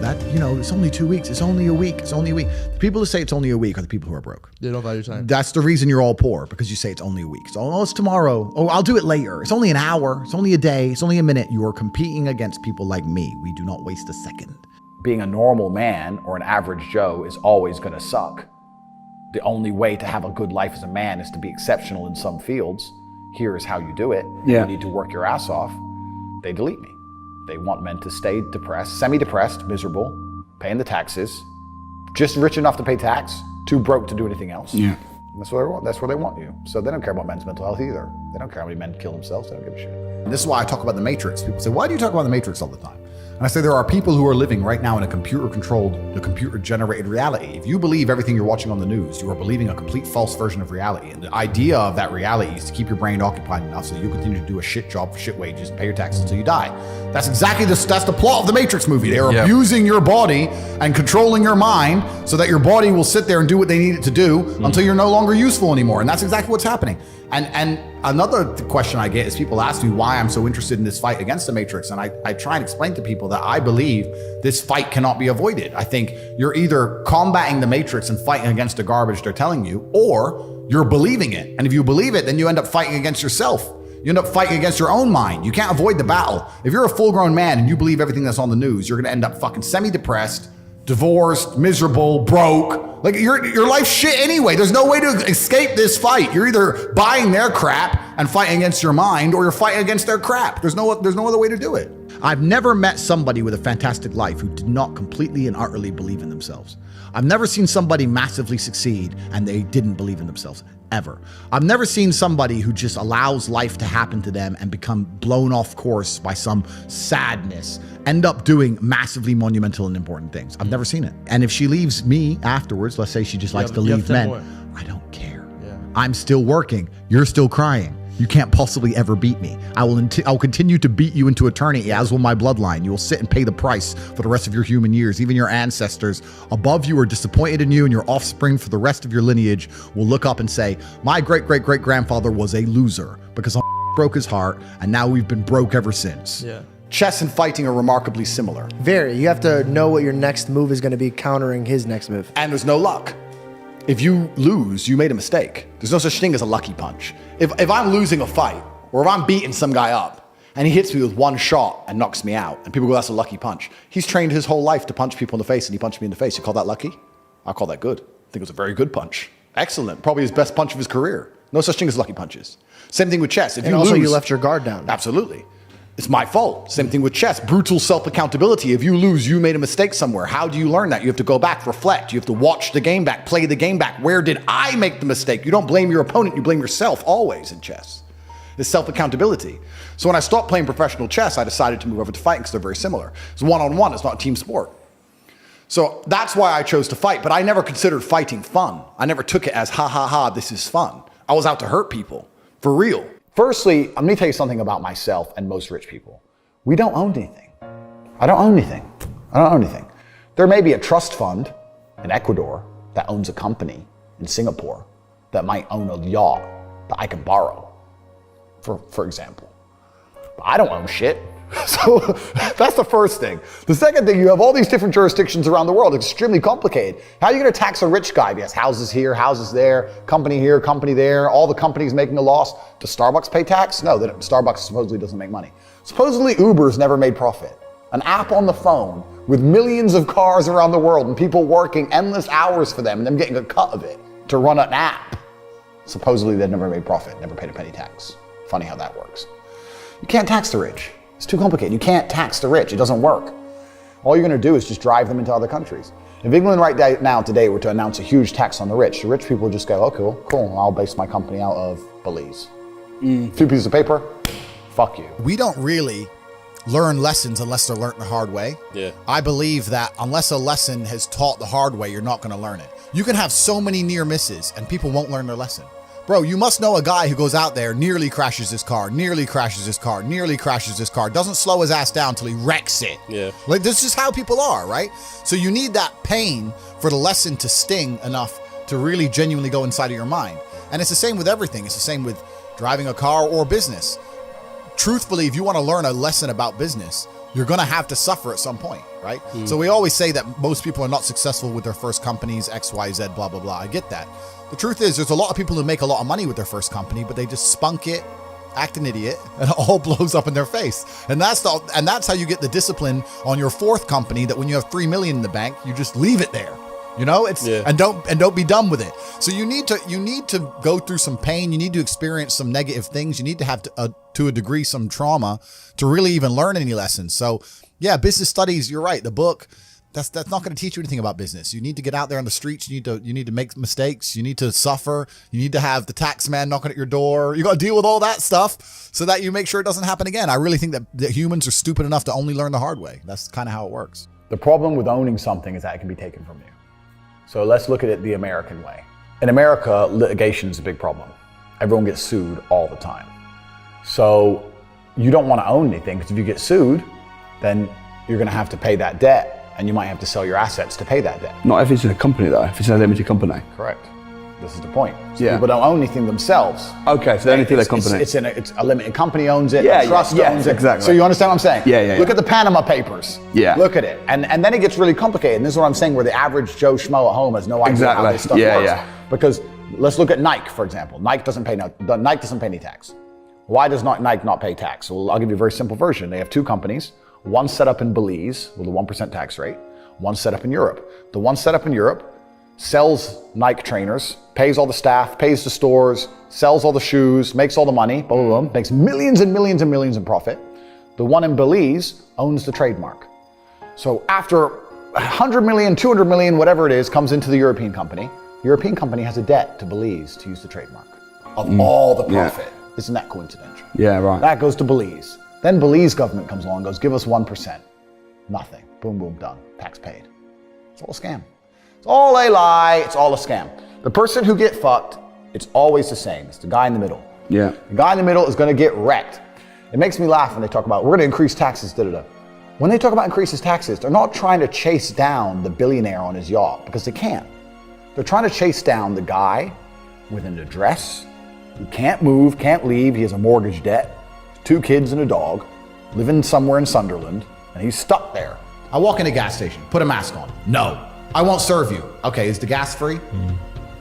it's only 2 weeks. It's only a week. It's only a week. The people who say it's only a week are the people who are broke. They don't value time. That's the reason you're all poor, because you say it's only a week. So, it's tomorrow. Oh, I'll do it later. It's only an hour. It's only a day. It's only a minute. You are competing against people like me. We do not waste a second. Being a normal man or an average Joe is always going to suck. The only way to have a good life as a man is to be exceptional in some fields. Here is how you do it. Yeah. You need to work your ass off. They delete me. They want men to stay depressed, semi-depressed, miserable, paying the taxes, just rich enough to pay tax, too broke to do anything else. Yeah. That's what they want. That's where they want you. So they don't care about men's mental health either. They don't care how many men kill themselves. They don't give a shit. And this is why I talk about the Matrix. People say, why do you talk about the Matrix all the time? And I say there are people who are living right now in a computer-generated reality. If you believe everything you're watching on the news, you are believing a complete false version of reality. And the idea of that reality is to keep your brain occupied enough so that you continue to do a shit job for shit wages and pay your taxes until you die. That's exactly that's the plot of the Matrix movie. They're abusing your body and controlling your mind so that your body will sit there and do what they need it to do until you're no longer useful anymore. And that's exactly what's happening. And another question I get is people ask me why I'm so interested in this fight against the Matrix. And I try and explain to people that I believe this fight cannot be avoided. I think you're either combating the Matrix and fighting against the garbage they're telling you, or you're believing it. And if you believe it, then you end up fighting against yourself. You end up fighting against your own mind. You can't avoid the battle. If you're a full-grown man and you believe everything that's on the news, you're going to end up fucking semi-depressed, divorced, miserable, broke. Like your life's shit anyway. There's no way to escape this fight. You're either buying their crap and fighting against your mind, or you're fighting against their crap. There's no other way to do it. I've never met somebody with a fantastic life who did not completely and utterly believe in themselves. I've never seen somebody massively succeed and they didn't believe in themselves, ever. I've never seen somebody who just allows life to happen to them and become blown off course by some sadness, end up doing massively monumental and important things. I've never seen it. And if she leaves me afterwards, let's say she just likes to leave men, I don't care. Yeah. I'm still working. You're still crying. You can't possibly ever beat me. I'll continue to beat you into eternity, as will my bloodline. You will sit and pay the price for the rest of your human years. Even your ancestors above you are disappointed in you, and your offspring for the rest of your lineage will look up and say, my great-great-great-grandfather was a loser because I broke his heart, and now we've been broke ever since. Yeah. Chess and fighting are remarkably similar. Very. You have to know what your next move is going to be countering his next move. And there's no luck. If you lose, you made a mistake. There's no such thing as a lucky punch. If I'm losing a fight, or if I'm beating some guy up, and he hits me with one shot and knocks me out, and people go, that's a lucky punch. He's trained his whole life to punch people in the face, and he punched me in the face. You call that lucky? I call that good. I think it was a very good punch. Excellent. Probably his best punch of his career. No such thing as lucky punches. Same thing with chess. If And you also, lose, you left your guard down. Absolutely. It's my fault. Same thing with chess. Brutal self-accountability. If you lose, you made a mistake somewhere. How do you learn that? You have to go back, reflect. You have to watch the game back, play the game back. Where did I make the mistake? You don't blame your opponent. You blame yourself always in chess. It's self-accountability. So when I stopped playing professional chess, I decided to move over to fighting because they're very similar. It's one-on-one. It's not a team sport. So that's why I chose to fight. But I never considered fighting fun. I never took it as, ha, ha, ha, this is fun. I was out to hurt people. For real. Firstly, let me tell you something about myself and most rich people. We don't own anything. I don't own anything. I don't own anything. There may be a trust fund in Ecuador that owns a company in Singapore that might own a yacht that I can borrow, for example. But I don't own shit. So that's the first thing. The second thing, you have all these different jurisdictions around the world. It's extremely complicated. How are you going to tax a rich guy? He has houses here, houses there, company here, company there, all the companies making a loss. Does Starbucks pay tax? No, Starbucks supposedly doesn't make money. Supposedly Uber's never made profit. An app on the phone with millions of cars around the world and people working endless hours for them and them getting a cut of it to run an app. Supposedly they've never made profit, never paid a penny tax. Funny how that works. You can't tax the rich. It's too complicated. You can't tax the rich. It doesn't work. All you're going to do is just drive them into other countries. If England right now today were to announce a huge tax on the rich people would just go, oh, cool, I'll base my company out of Belize. A few pieces of paper, fuck you. We don't really learn lessons unless they're learned the hard way. Yeah. I believe that unless a lesson is taught the hard way, you're not going to learn it. You can have so many near misses and people won't learn their lesson. Bro, you must know a guy who goes out there, nearly crashes his car, doesn't slow his ass down till he wrecks it. Yeah. Like, this is how people are, right? So you need that pain for the lesson to sting enough to really genuinely go inside of your mind. And it's the same with everything. It's the same with driving a car or business. Truthfully, if you want to learn a lesson about business, you're going to have to suffer at some point, right? So we always say that most people are not successful with their first companies, X, Y, Z, blah, blah, blah. I get that. The truth is, there's a lot of people who make a lot of money with their first company, but they just spunk it, act an idiot, and it all blows up in their face. And that's how you get the discipline on your fourth company, that when you have $3 million in the bank, you just leave it there. You know, and don't be done with it. So you need to go through some pain. You need to experience some negative things. You need to have to a degree some trauma to really even learn any lessons. So yeah, business studies. You're right. The book. That's not going to teach you anything about business. You need to get out there on the streets. You need to make mistakes. You need to suffer. You need to have the tax man knocking at your door. You got to deal with all that stuff so that you make sure it doesn't happen again. I really think that humans are stupid enough to only learn the hard way. That's kind of how it works. The problem with owning something is that it can be taken from you. So let's look at it the American way. In America, litigation is a big problem. Everyone gets sued all the time. So you don't want to own anything, because if you get sued, then you're going to have to pay that debt. And you might have to sell your assets to pay that debt. Not if it's in a company though, if it's in a limited company. Correct. This is the point. So Yeah. people don't own anything themselves. Okay, so they only feel their company. It's a limited company owns it, Yeah, a trust yeah, owns it. exactly. So you understand what I'm saying? Yeah. Look at the Panama Papers. Yeah. Look at it. And then it gets really complicated. And this is what I'm saying, where the average Joe Schmo at home has no idea how Exactly. this stuff Yeah, works. yeah. Because let's look at Nike, for example. Nike doesn't pay any tax. Why does Nike not pay tax? Well, I'll give you a very simple version. They have two companies, one set up in Belize with a 1% tax rate, one set up in Europe. The one set up in Europe sells Nike trainers, pays all the staff, pays the stores, sells all the shoes, makes all the money, boom, boom, boom, makes millions and millions and millions in profit. The one in Belize owns the trademark. So after 100 million, 200 million, whatever it is, comes into the European company. The European company has a debt to Belize to use the trademark of all the profit. Isn't that coincidental? Yeah, right. That goes to Belize. Then Belize government comes along and goes, give us 1%. Nothing. Boom, boom, done. Tax paid. It's all a scam. It's all a lie. It's all a scam. The person who get fucked, it's always the same. It's the guy in the middle. Yeah. The guy in the middle is going to get wrecked. It makes me laugh when they talk about, we're going to increase taxes, da-da-da. When they talk about increases taxes, they're not trying to chase down the billionaire on his yacht, because they can't. They're trying to chase down the guy with an address, who can't move, can't leave. He has a mortgage debt, 2 kids and a dog, living somewhere in Sunderland, and he's stuck there. I walk in a gas station, put a mask on. No, I won't serve you. Okay, is the gas free?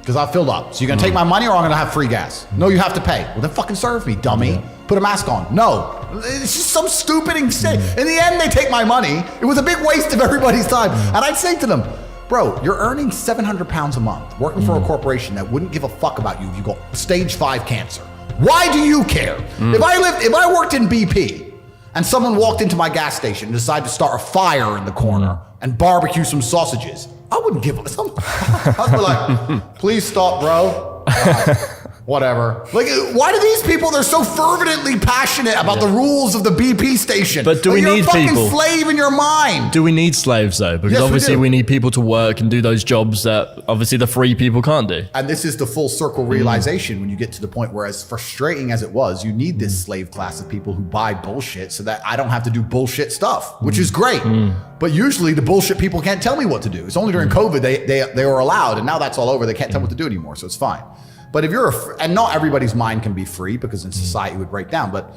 Because I've filled up. So you're gonna take my money or I'm gonna have free gas? No, you have to pay. Well, then fucking serve me, dummy. Put a mask on. No, it's just some stupid thing. In the end, they take my money. It was a big waste of everybody's time. And I'd say to them, Bro, you're earning 700 pounds a month working for a corporation that wouldn't give a fuck about you if you got stage 5 cancer. Why do you care? If I worked in BP and someone walked into my gas station and decided to start a fire in the corner and barbecue some sausages, I wouldn't give a some. I'd be like, please stop, bro. Whatever. Like, why do these people, they're so fervently passionate about the rules of the BP station? But do we you're need a fucking people? slave in your mind. Do we need slaves though? Because Yes, we obviously do. we need people to work and do those jobs that obviously the free people can't do. And this is the full circle realization when you get to the point where, as frustrating as it was, you need this slave class of people who buy bullshit so that I don't have to do bullshit stuff, which is great. But usually the bullshit people can't tell me what to do. It's only during COVID they were allowed, and now that's all over. They can't tell me what to do anymore, so it's fine. But if you're, and not everybody's mind can be free because in society it would break down. But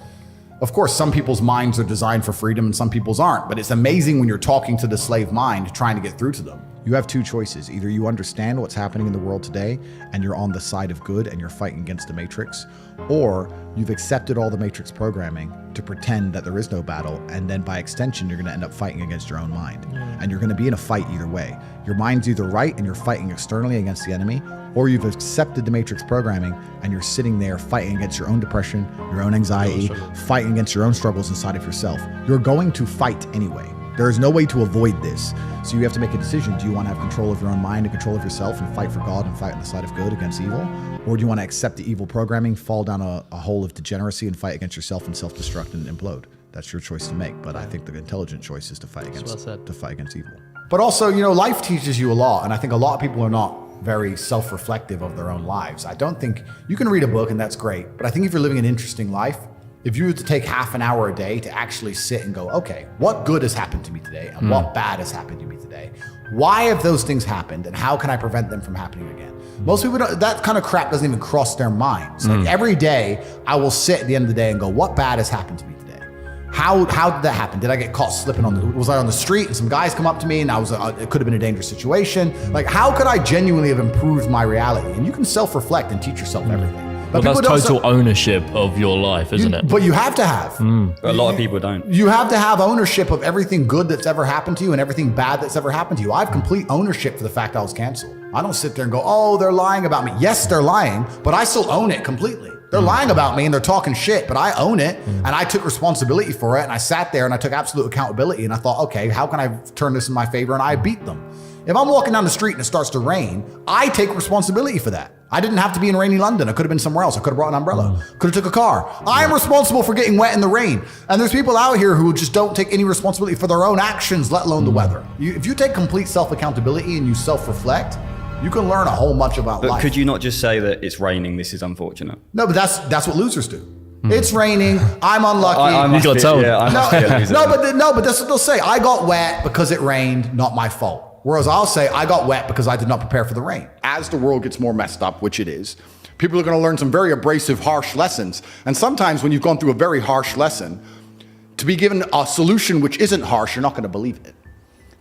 of course, some people's minds are designed for freedom and some people's aren't. But it's amazing when you're talking to the slave mind, trying to get through to them. You have two choices. Either you understand what's happening in the world today and you're on the side of good and you're fighting against the Matrix, or you've accepted all the Matrix programming to pretend that there is no battle, and then by extension, you're gonna end up fighting against your own mind. And you're gonna be in a fight either way. Your mind's either right and you're fighting externally against the enemy, or you've accepted the Matrix programming and you're sitting there fighting against your own depression, your own anxiety, fighting against your own struggles inside of yourself. You're going to fight anyway. There is no way to avoid this. So you have to make a decision. Do you want to have control of your own mind and control of yourself and fight for God and fight on the side of good against evil? Or do you want to accept the evil programming, fall down a hole of degeneracy and fight against yourself and self-destruct and implode? That's your choice to make. But I think the intelligent choice is to fight against evil. But also, life teaches you a lot. And I think a lot of people are not very self-reflective of their own lives. I don't think you can read a book and that's great. But I think if you're living an interesting life, if you were to take half an hour a day to actually sit and go, okay, what good has happened to me today and what bad has happened to me today? Why have those things happened and how can I prevent them from happening again? Most people don't, that kind of crap doesn't even cross their minds. Like every day I will sit at the end of the day and go, what bad has happened to me today? How did that happen? Did I get caught slipping was I on the street and some guys come up to me and it could have been a dangerous situation? Like, how could I genuinely have improved my reality? And you can self-reflect and teach yourself everything. But that's total ownership of your life, isn't it? But you have to have. A lot of people don't. You have to have ownership of everything good that's ever happened to you and everything bad that's ever happened to you. I have complete ownership for the fact I was canceled. I don't sit there and go, oh, they're lying about me. Yes, they're lying, but I still own it completely. They're lying about me and they're talking shit, but I own it and I took responsibility for it and I sat there and I took absolute accountability and I thought, okay, how can I turn this in my favor? And I beat them. If I'm walking down the street and it starts to rain, I take responsibility for that. I didn't have to be in rainy London. I could have been somewhere else. I could have brought an umbrella. Could have took a car. I am responsible for getting wet in the rain. And there's people out here who just don't take any responsibility for their own actions, let alone the weather. If you take complete self-accountability and you self-reflect, you can learn a whole bunch about life. But could you not just say that it's raining, this is unfortunate? No, but that's what losers do. It's raining. I'm unlucky. I must be, yeah, I must be a loser. but that's what they'll say. I got wet because it rained, not my fault. Whereas I'll say I got wet because I did not prepare for the rain. As the world gets more messed up, which it is, people are going to learn some very abrasive, harsh lessons. And sometimes when you've gone through a very harsh lesson, to be given a solution which isn't harsh, you're not going to believe it.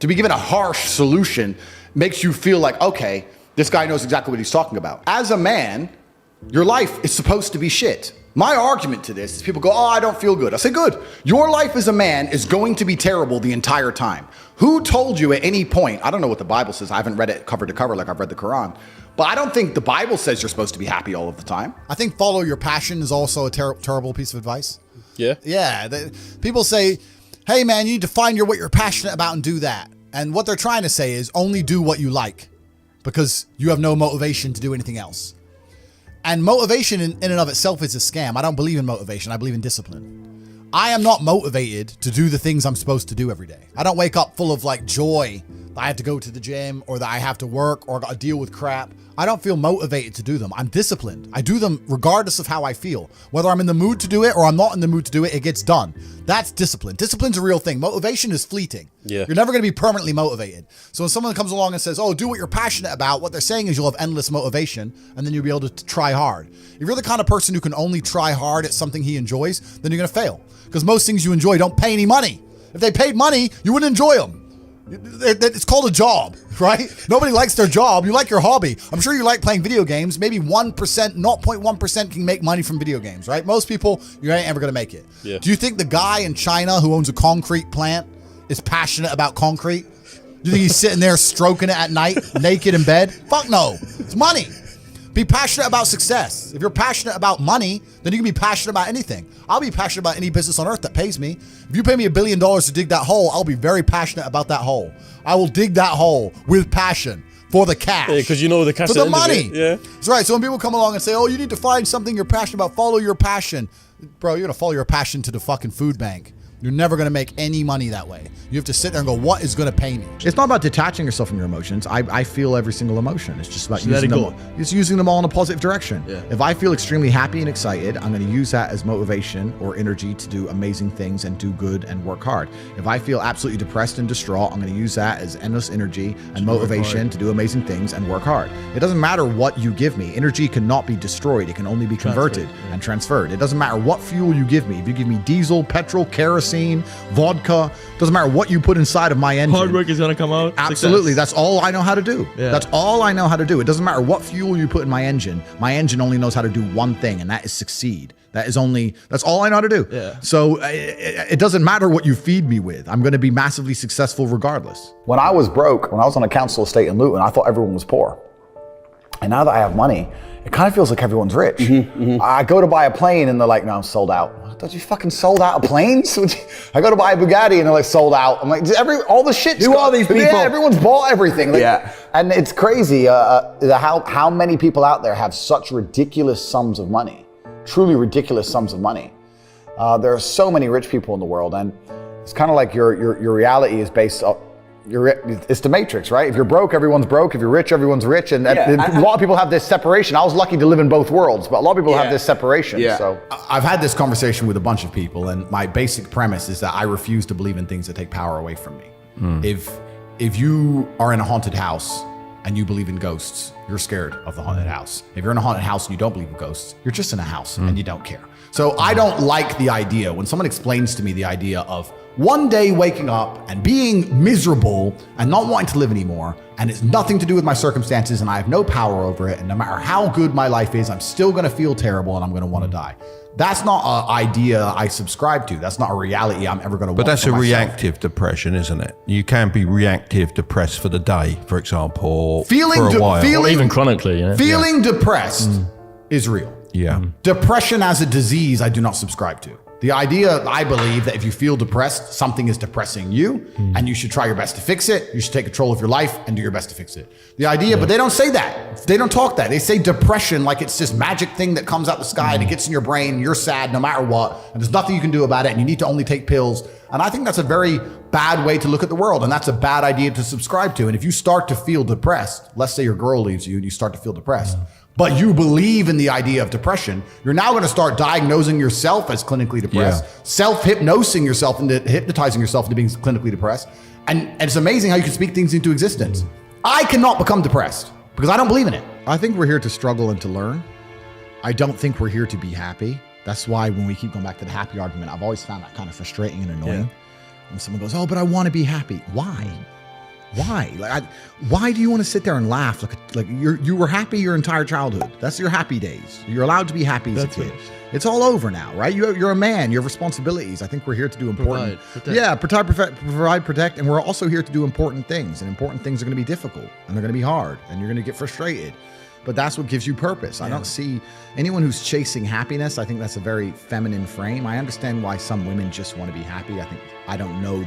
To be given a harsh solution makes you feel like, okay, this guy knows exactly what he's talking about. As a man, your life is supposed to be shit. My argument to this is people go, oh, I don't feel good. I say, good. Your life as a man is going to be terrible the entire time. Who told you at any point, I don't know what the Bible says. I haven't read it cover to cover like I've read the Quran, but I don't think the Bible says you're supposed to be happy all of the time. I think follow your passion is also a terrible piece of advice. Yeah. Yeah. People say, hey man, you need to find what you're passionate about and do that. And what they're trying to say is only do what you like because you have no motivation to do anything else. And motivation in and of itself is a scam. I don't believe in motivation. I believe in discipline. I am not motivated to do the things I'm supposed to do every day. I don't wake up full of like joy that I have to go to the gym or that I have to work or got to deal with crap. I don't feel motivated to do them. I'm disciplined. I do them regardless of how I feel. Whether I'm in the mood to do it or I'm not in the mood to do it, it gets done. That's discipline. Discipline's a real thing. Motivation is fleeting. Yeah. You're never going to be permanently motivated. So when someone comes along and says, oh, do what you're passionate about, what they're saying is you'll have endless motivation and then you'll be able to try hard. If you're the kind of person who can only try hard at something he enjoys, then you're going to fail. Because most things you enjoy don't pay any money. If they paid money, you wouldn't enjoy them. It's called a job, right? Nobody likes their job. You like your hobby. I'm sure you like playing video games. Maybe 1%, 0.1% can make money from video games, right? Most people, you ain't ever going to make it. Yeah. Do you think the guy in China who owns a concrete plant is passionate about concrete? You think he's sitting there stroking it at night, naked in bed? Fuck no. It's money. Be passionate about success. If you're passionate about money, then you can be passionate about anything. I'll be passionate about any business on earth that pays me. If you pay me $1 billion to dig that hole, I'll be very passionate about that hole. I will dig that hole with passion for the cash. Yeah, because you know the cash. For the money. Yeah. That's right. So when people come along and say, oh, you need to find something you're passionate about, follow your passion. Bro, you're going to follow your passion to the fucking food bank. You're never going to make any money that way. You have to sit there and go, what is going to pay me? It's not about detaching yourself from your emotions. I feel every single emotion. It's just about using them. It's using them all in a positive direction. Yeah. If I feel extremely happy and excited, I'm going to use that as motivation or energy to do amazing things and do good and work hard. If I feel absolutely depressed and distraught, I'm going to use that as endless energy and motivation to do amazing things and work hard. It doesn't matter what you give me. Energy cannot be destroyed. It can only be converted and transferred. It doesn't matter what fuel you give me. If you give me diesel, petrol, kerosene, vodka, doesn't matter what you put inside of my engine. Hard work is gonna come out. Absolutely. Success. That's all I know how to do. Yeah. That's all I know how to do. It doesn't matter what fuel you put in my engine. My engine only knows how to do one thing, and that is succeed. That's all I know how to do. Yeah. So it doesn't matter what you feed me with. I'm going to be massively successful regardless. When I was broke, when I was on a council estate in Luton, I thought everyone was poor. And now that I have money, it kind of feels like everyone's rich. I go to buy a plane and they're like, no, I'm sold out. I thought you fucking sold out of planes? I go to buy a Bugatti and they're like, sold out. I'm like, all the shit's Who are these people? Yeah, everyone's bought everything. Like, Yeah. And it's crazy how many people out there have such ridiculous sums of money, truly ridiculous sums of money. There are so many rich people in the world, and it's kind of like your reality is based on, it's the Matrix, right? If you're broke, everyone's broke. If you're rich, everyone's rich. And a lot of people have this separation. I was lucky to live in both worlds, but a lot of people have this separation. Yeah. So I've had this conversation with a bunch of people, and my basic premise is that I refuse to believe in things that take power away from me. If you are in a haunted house and you believe in ghosts, you're scared of the haunted house. If you're in a haunted house and you don't believe in ghosts, you're just in a house and you don't care. So I don't like the idea when someone explains to me the idea of one day waking up and being miserable and not wanting to live anymore, and it's nothing to do with my circumstances and I have no power over it, and no matter how good my life is, I'm still gonna feel terrible and I'm gonna wanna die. That's not an idea I subscribe to. That's not a reality I'm ever gonna want. But that's for a myself. reactive depression, isn't it? You can be reactive depressed for the day, for example, or Feeling for a while. Or even chronically, you know? Feeling depressed is real. Yeah. Depression as a disease, I do not subscribe to. The idea, I believe, that if you feel depressed, something is depressing you, and you should try your best to fix it. You should take control of your life and do your best to fix it. The idea, but they don't say that. They don't talk that. They say depression like it's this magic thing that comes out the sky and it gets in your brain. You're sad no matter what, and there's nothing you can do about it, and you need to only take pills. And I think that's a very bad way to look at the world, and that's a bad idea to subscribe to. And if you start to feel depressed, let's say your girl leaves you and you start to feel depressed, but you believe in the idea of depression, you're now going to start diagnosing yourself as clinically depressed, self-hypnosing yourself into hypnotizing yourself into being clinically depressed. And it's amazing how you can speak things into existence. I cannot become depressed because I don't believe in it. I think we're here to struggle and to learn. I don't think we're here to be happy. That's why when we keep going back to the happy argument, I've always found that kind of frustrating and annoying. When someone goes, oh, but I want to be happy. Why? Why? Why do you want to sit there and laugh? Like you were happy your entire childhood. That's your happy days. You're allowed to be happy as a kid. It's all over now, right? You're a man. You have responsibilities. I think we're here to do important. Provide, protect, and we're also here to do important things. And important things are going to be difficult, and they're going to be hard, and you're going to get frustrated. But that's what gives you purpose. I don't see anyone who's chasing happiness. I think that's a very feminine frame. I understand why some women just want to be happy. I don't know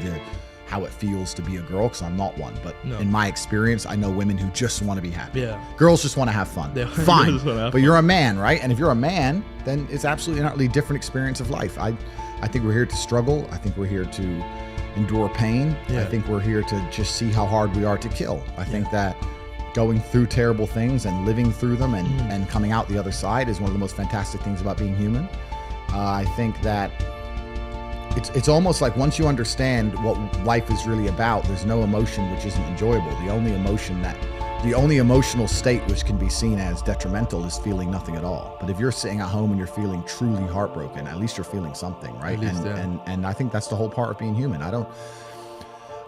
how it feels to be a girl because I'm not one. But in my experience, I know women who just want to be happy. Yeah. Girls just want to have fun. Fine. But you're a man, right? And if you're a man, then it's absolutely an utterly different experience of life. I think we're here to struggle. I think we're here to endure pain. I think we're here to just see how hard we are to kill. I think that going through terrible things and living through them and coming out the other side is one of the most fantastic things about being human. I think that it's almost like once you understand what life is really about, there's no emotion which isn't enjoyable. The only emotional state which can be seen as detrimental is feeling nothing at all. But if you're sitting at home and you're feeling truly heartbroken, at least you're feeling something, right? And I think that's the whole part of being human.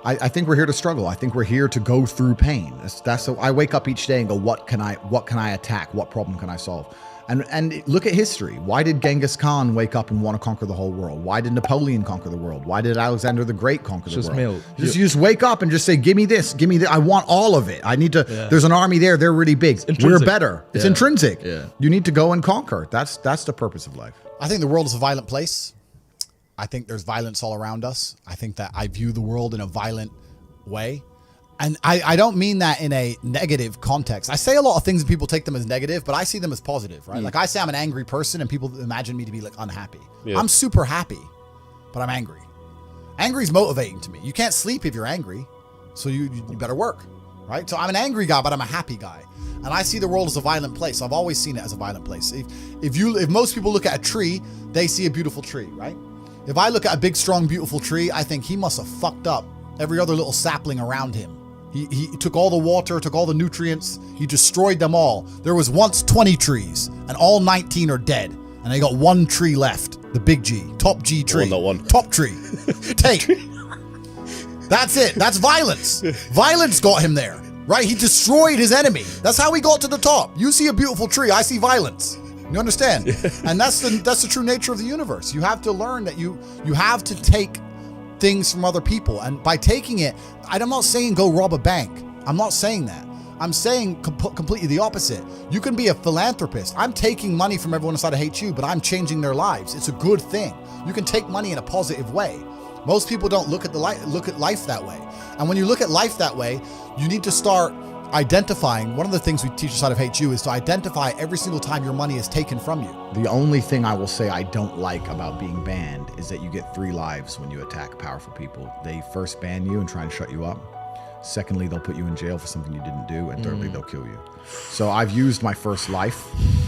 I think we're here to struggle. I think we're here to go through pain. That's I wake up each day and go, what can I attack? What problem can I solve? And look at history. Why did Genghis Khan wake up and want to conquer the whole world? Why did Napoleon conquer the world? Why did Alexander the Great conquer the world? You just wake up and just say, give me this, give me that. I want all of it. I need to, there's an army there. They're really big. We're better. It's intrinsic. Yeah. You need to go and conquer. That's the purpose of life. I think the world is a violent place. I think there's violence all around us. I think that I view the world in a violent way. And I don't mean that in a negative context. I say a lot of things and people take them as negative, but I see them as positive, right? Like I say I'm an angry person and people imagine me to be like unhappy. Yeah. I'm super happy, but I'm angry. Angry is motivating to me. You can't sleep if you're angry, so you better work, right? So I'm an angry guy, but I'm a happy guy. And I see the world as a violent place. I've always seen it as a violent place. If most people look at a tree, they see a beautiful tree, right? If I look at a big, strong, beautiful tree, I think he must have fucked up every other little sapling around him. He took all the water, took all the nutrients, he destroyed them all. There was once 20 trees, and all 19 are dead. And they got one tree left, the big G, top G tree. Top tree. Tate. That's it. That's violence. Violence got him there, right? He destroyed his enemy. That's how he got to the top. You see a beautiful tree, I see violence. You understand? And that's the true nature of the universe. You have to learn that you have to take things from other people, and by taking it, I'm not saying go rob a bank. I'm not saying that. I'm saying completely the opposite. You can be a philanthropist. I'm taking money from everyone inside of Hate You, but I'm changing their lives. It's a good thing. You can take money in a positive way. Most people don't look at life that way. And when you look at life that way, you need to start identifying. One of the things we teach inside of Hate You is to identify every single time your money is taken from you. The only thing I will say I don't like about being banned is that you get 3 lives when you attack powerful people. They first ban you and try and shut you up. Secondly, they'll put you in jail for something you didn't do. And thirdly, they'll kill you. So I've used my first life,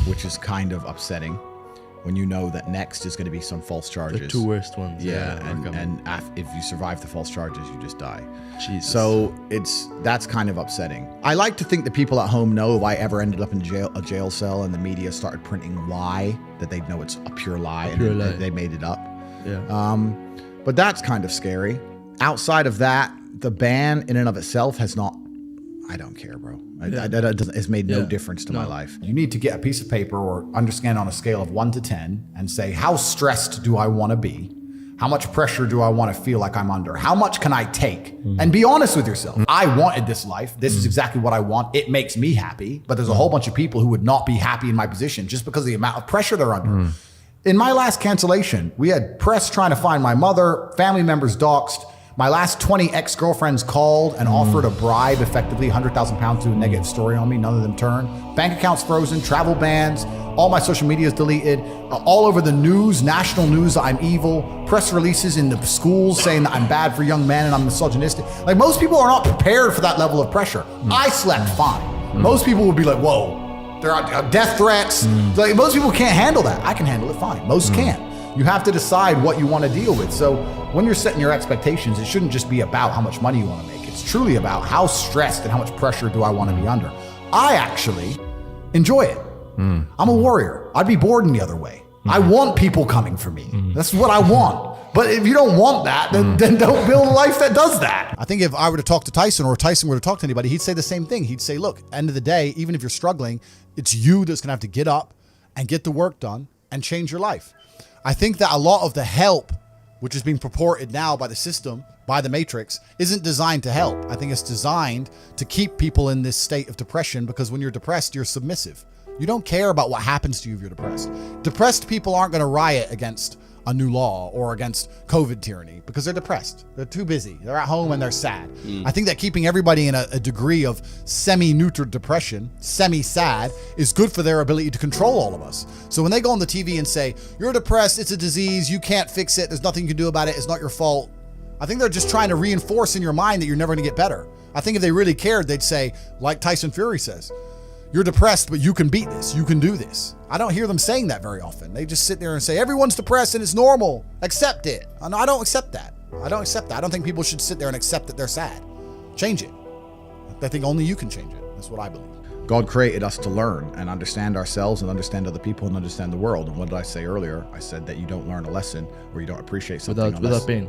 which is kind of upsetting when you know that next is going to be some false charges. The 2 worst ones. Yeah, and if you survive the false charges, you just die. Jesus. So that's kind of upsetting. I like to think that people at home know if I ever ended up in a jail cell and the media started printing lie, that they'd know it's a pure lie and they made it up. Yeah. But that's kind of scary. Outside of that, the ban in and of itself has not. I don't care, bro. It's made no difference to my life. You need to get a piece of paper or understand on a scale of 1 to 10 and say, how stressed do I want to be? How much pressure do I want to feel like I'm under? How much can I take? And be honest with yourself. I wanted this life. This is exactly what I want. It makes me happy. But there's a whole bunch of people who would not be happy in my position just because of the amount of pressure they're under. In my last cancellation, we had press trying to find my mother, family members doxxed. My last 20 ex-girlfriends called and offered a bribe, effectively 100,000 pounds, to a negative story on me. None of them turned. Bank accounts frozen, travel bans, all my social media is deleted, all over the news, national news, that I'm evil, press releases in the schools saying that I'm bad for young men and I'm misogynistic. Like, most people are not prepared for that level of pressure. I slept fine. Most people would be like, whoa, there are death threats. Like, most people can't handle that. I can handle it fine. Most can't. You have to decide what you want to deal with. So when you're setting your expectations, it shouldn't just be about how much money you want to make. It's truly about how stressed and how much pressure do I want to be under. I actually enjoy it. I'm a warrior. I'd be bored in the other way. I want people coming for me. That's what I want. But if you don't want that, then don't build a life that does that. I think if I were to talk to Tyson, or Tyson were to talk to anybody, he'd say the same thing. He'd say, look, end of the day, even if you're struggling, it's you that's going to have to get up and get the work done and change your life. I think that a lot of the help, which is being purported now by the system, by the Matrix, isn't designed to help. I think it's designed to keep people in this state of depression, because when you're depressed, you're submissive. You don't care about what happens to you if you're depressed. Depressed people aren't going to riot against a new law or against COVID tyranny because they're depressed. They're too busy. They're at home and they're sad. I think that keeping everybody in a degree of semi-neutral depression, semi-sad, is good for their ability to control all of us. So when they go on the TV and say, you're depressed, it's a disease, you can't fix it, there's nothing you can do about it, it's not your fault, I think they're just trying to reinforce in your mind that you're never going to get better. I think if they really cared, they'd say, like Tyson Fury says, you're depressed, but you can beat this. You can do this. I don't hear them saying that very often. They just sit there and say, everyone's depressed and it's normal. Accept it. And I don't accept that. I don't accept that. I don't think people should sit there and accept that they're sad. Change it. I think only you can change it. That's what I believe. God created us to learn and understand ourselves and understand other people and understand the world. And what did I say earlier? I said that you don't learn a lesson or you don't appreciate something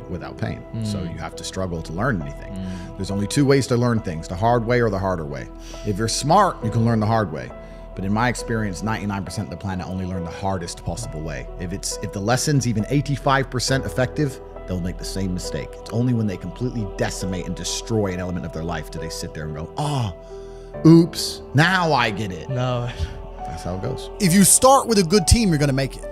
without pain. So you have to struggle to learn anything. There's only 2 ways to learn things, the hard way or the harder way. If you're smart, you can learn the hard way. But in my experience, 99% of the planet only learn the hardest possible way. If the lesson's even 85% effective, they'll make the same mistake. It's only when they completely decimate and destroy an element of their life do they sit there and go, oh, oops, now I get it. No. That's how it goes. If you start with a good team, you're going to make it.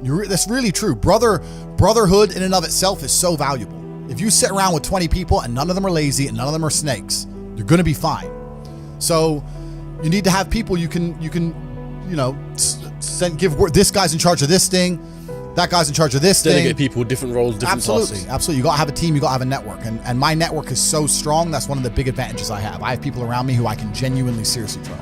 That's really true. Brotherhood in and of itself is so valuable. If you sit around with 20 people and none of them are lazy and none of them are snakes, you're going to be fine. So you need to have people you can give work. This guy's in charge of this thing. That guy's in charge of this Delegate thing. people, different roles, different tasks. Absolutely. You got to have a team. You got to have a network. And my network is so strong. That's one of the big advantages I have. I have people around me who I can genuinely, seriously trust.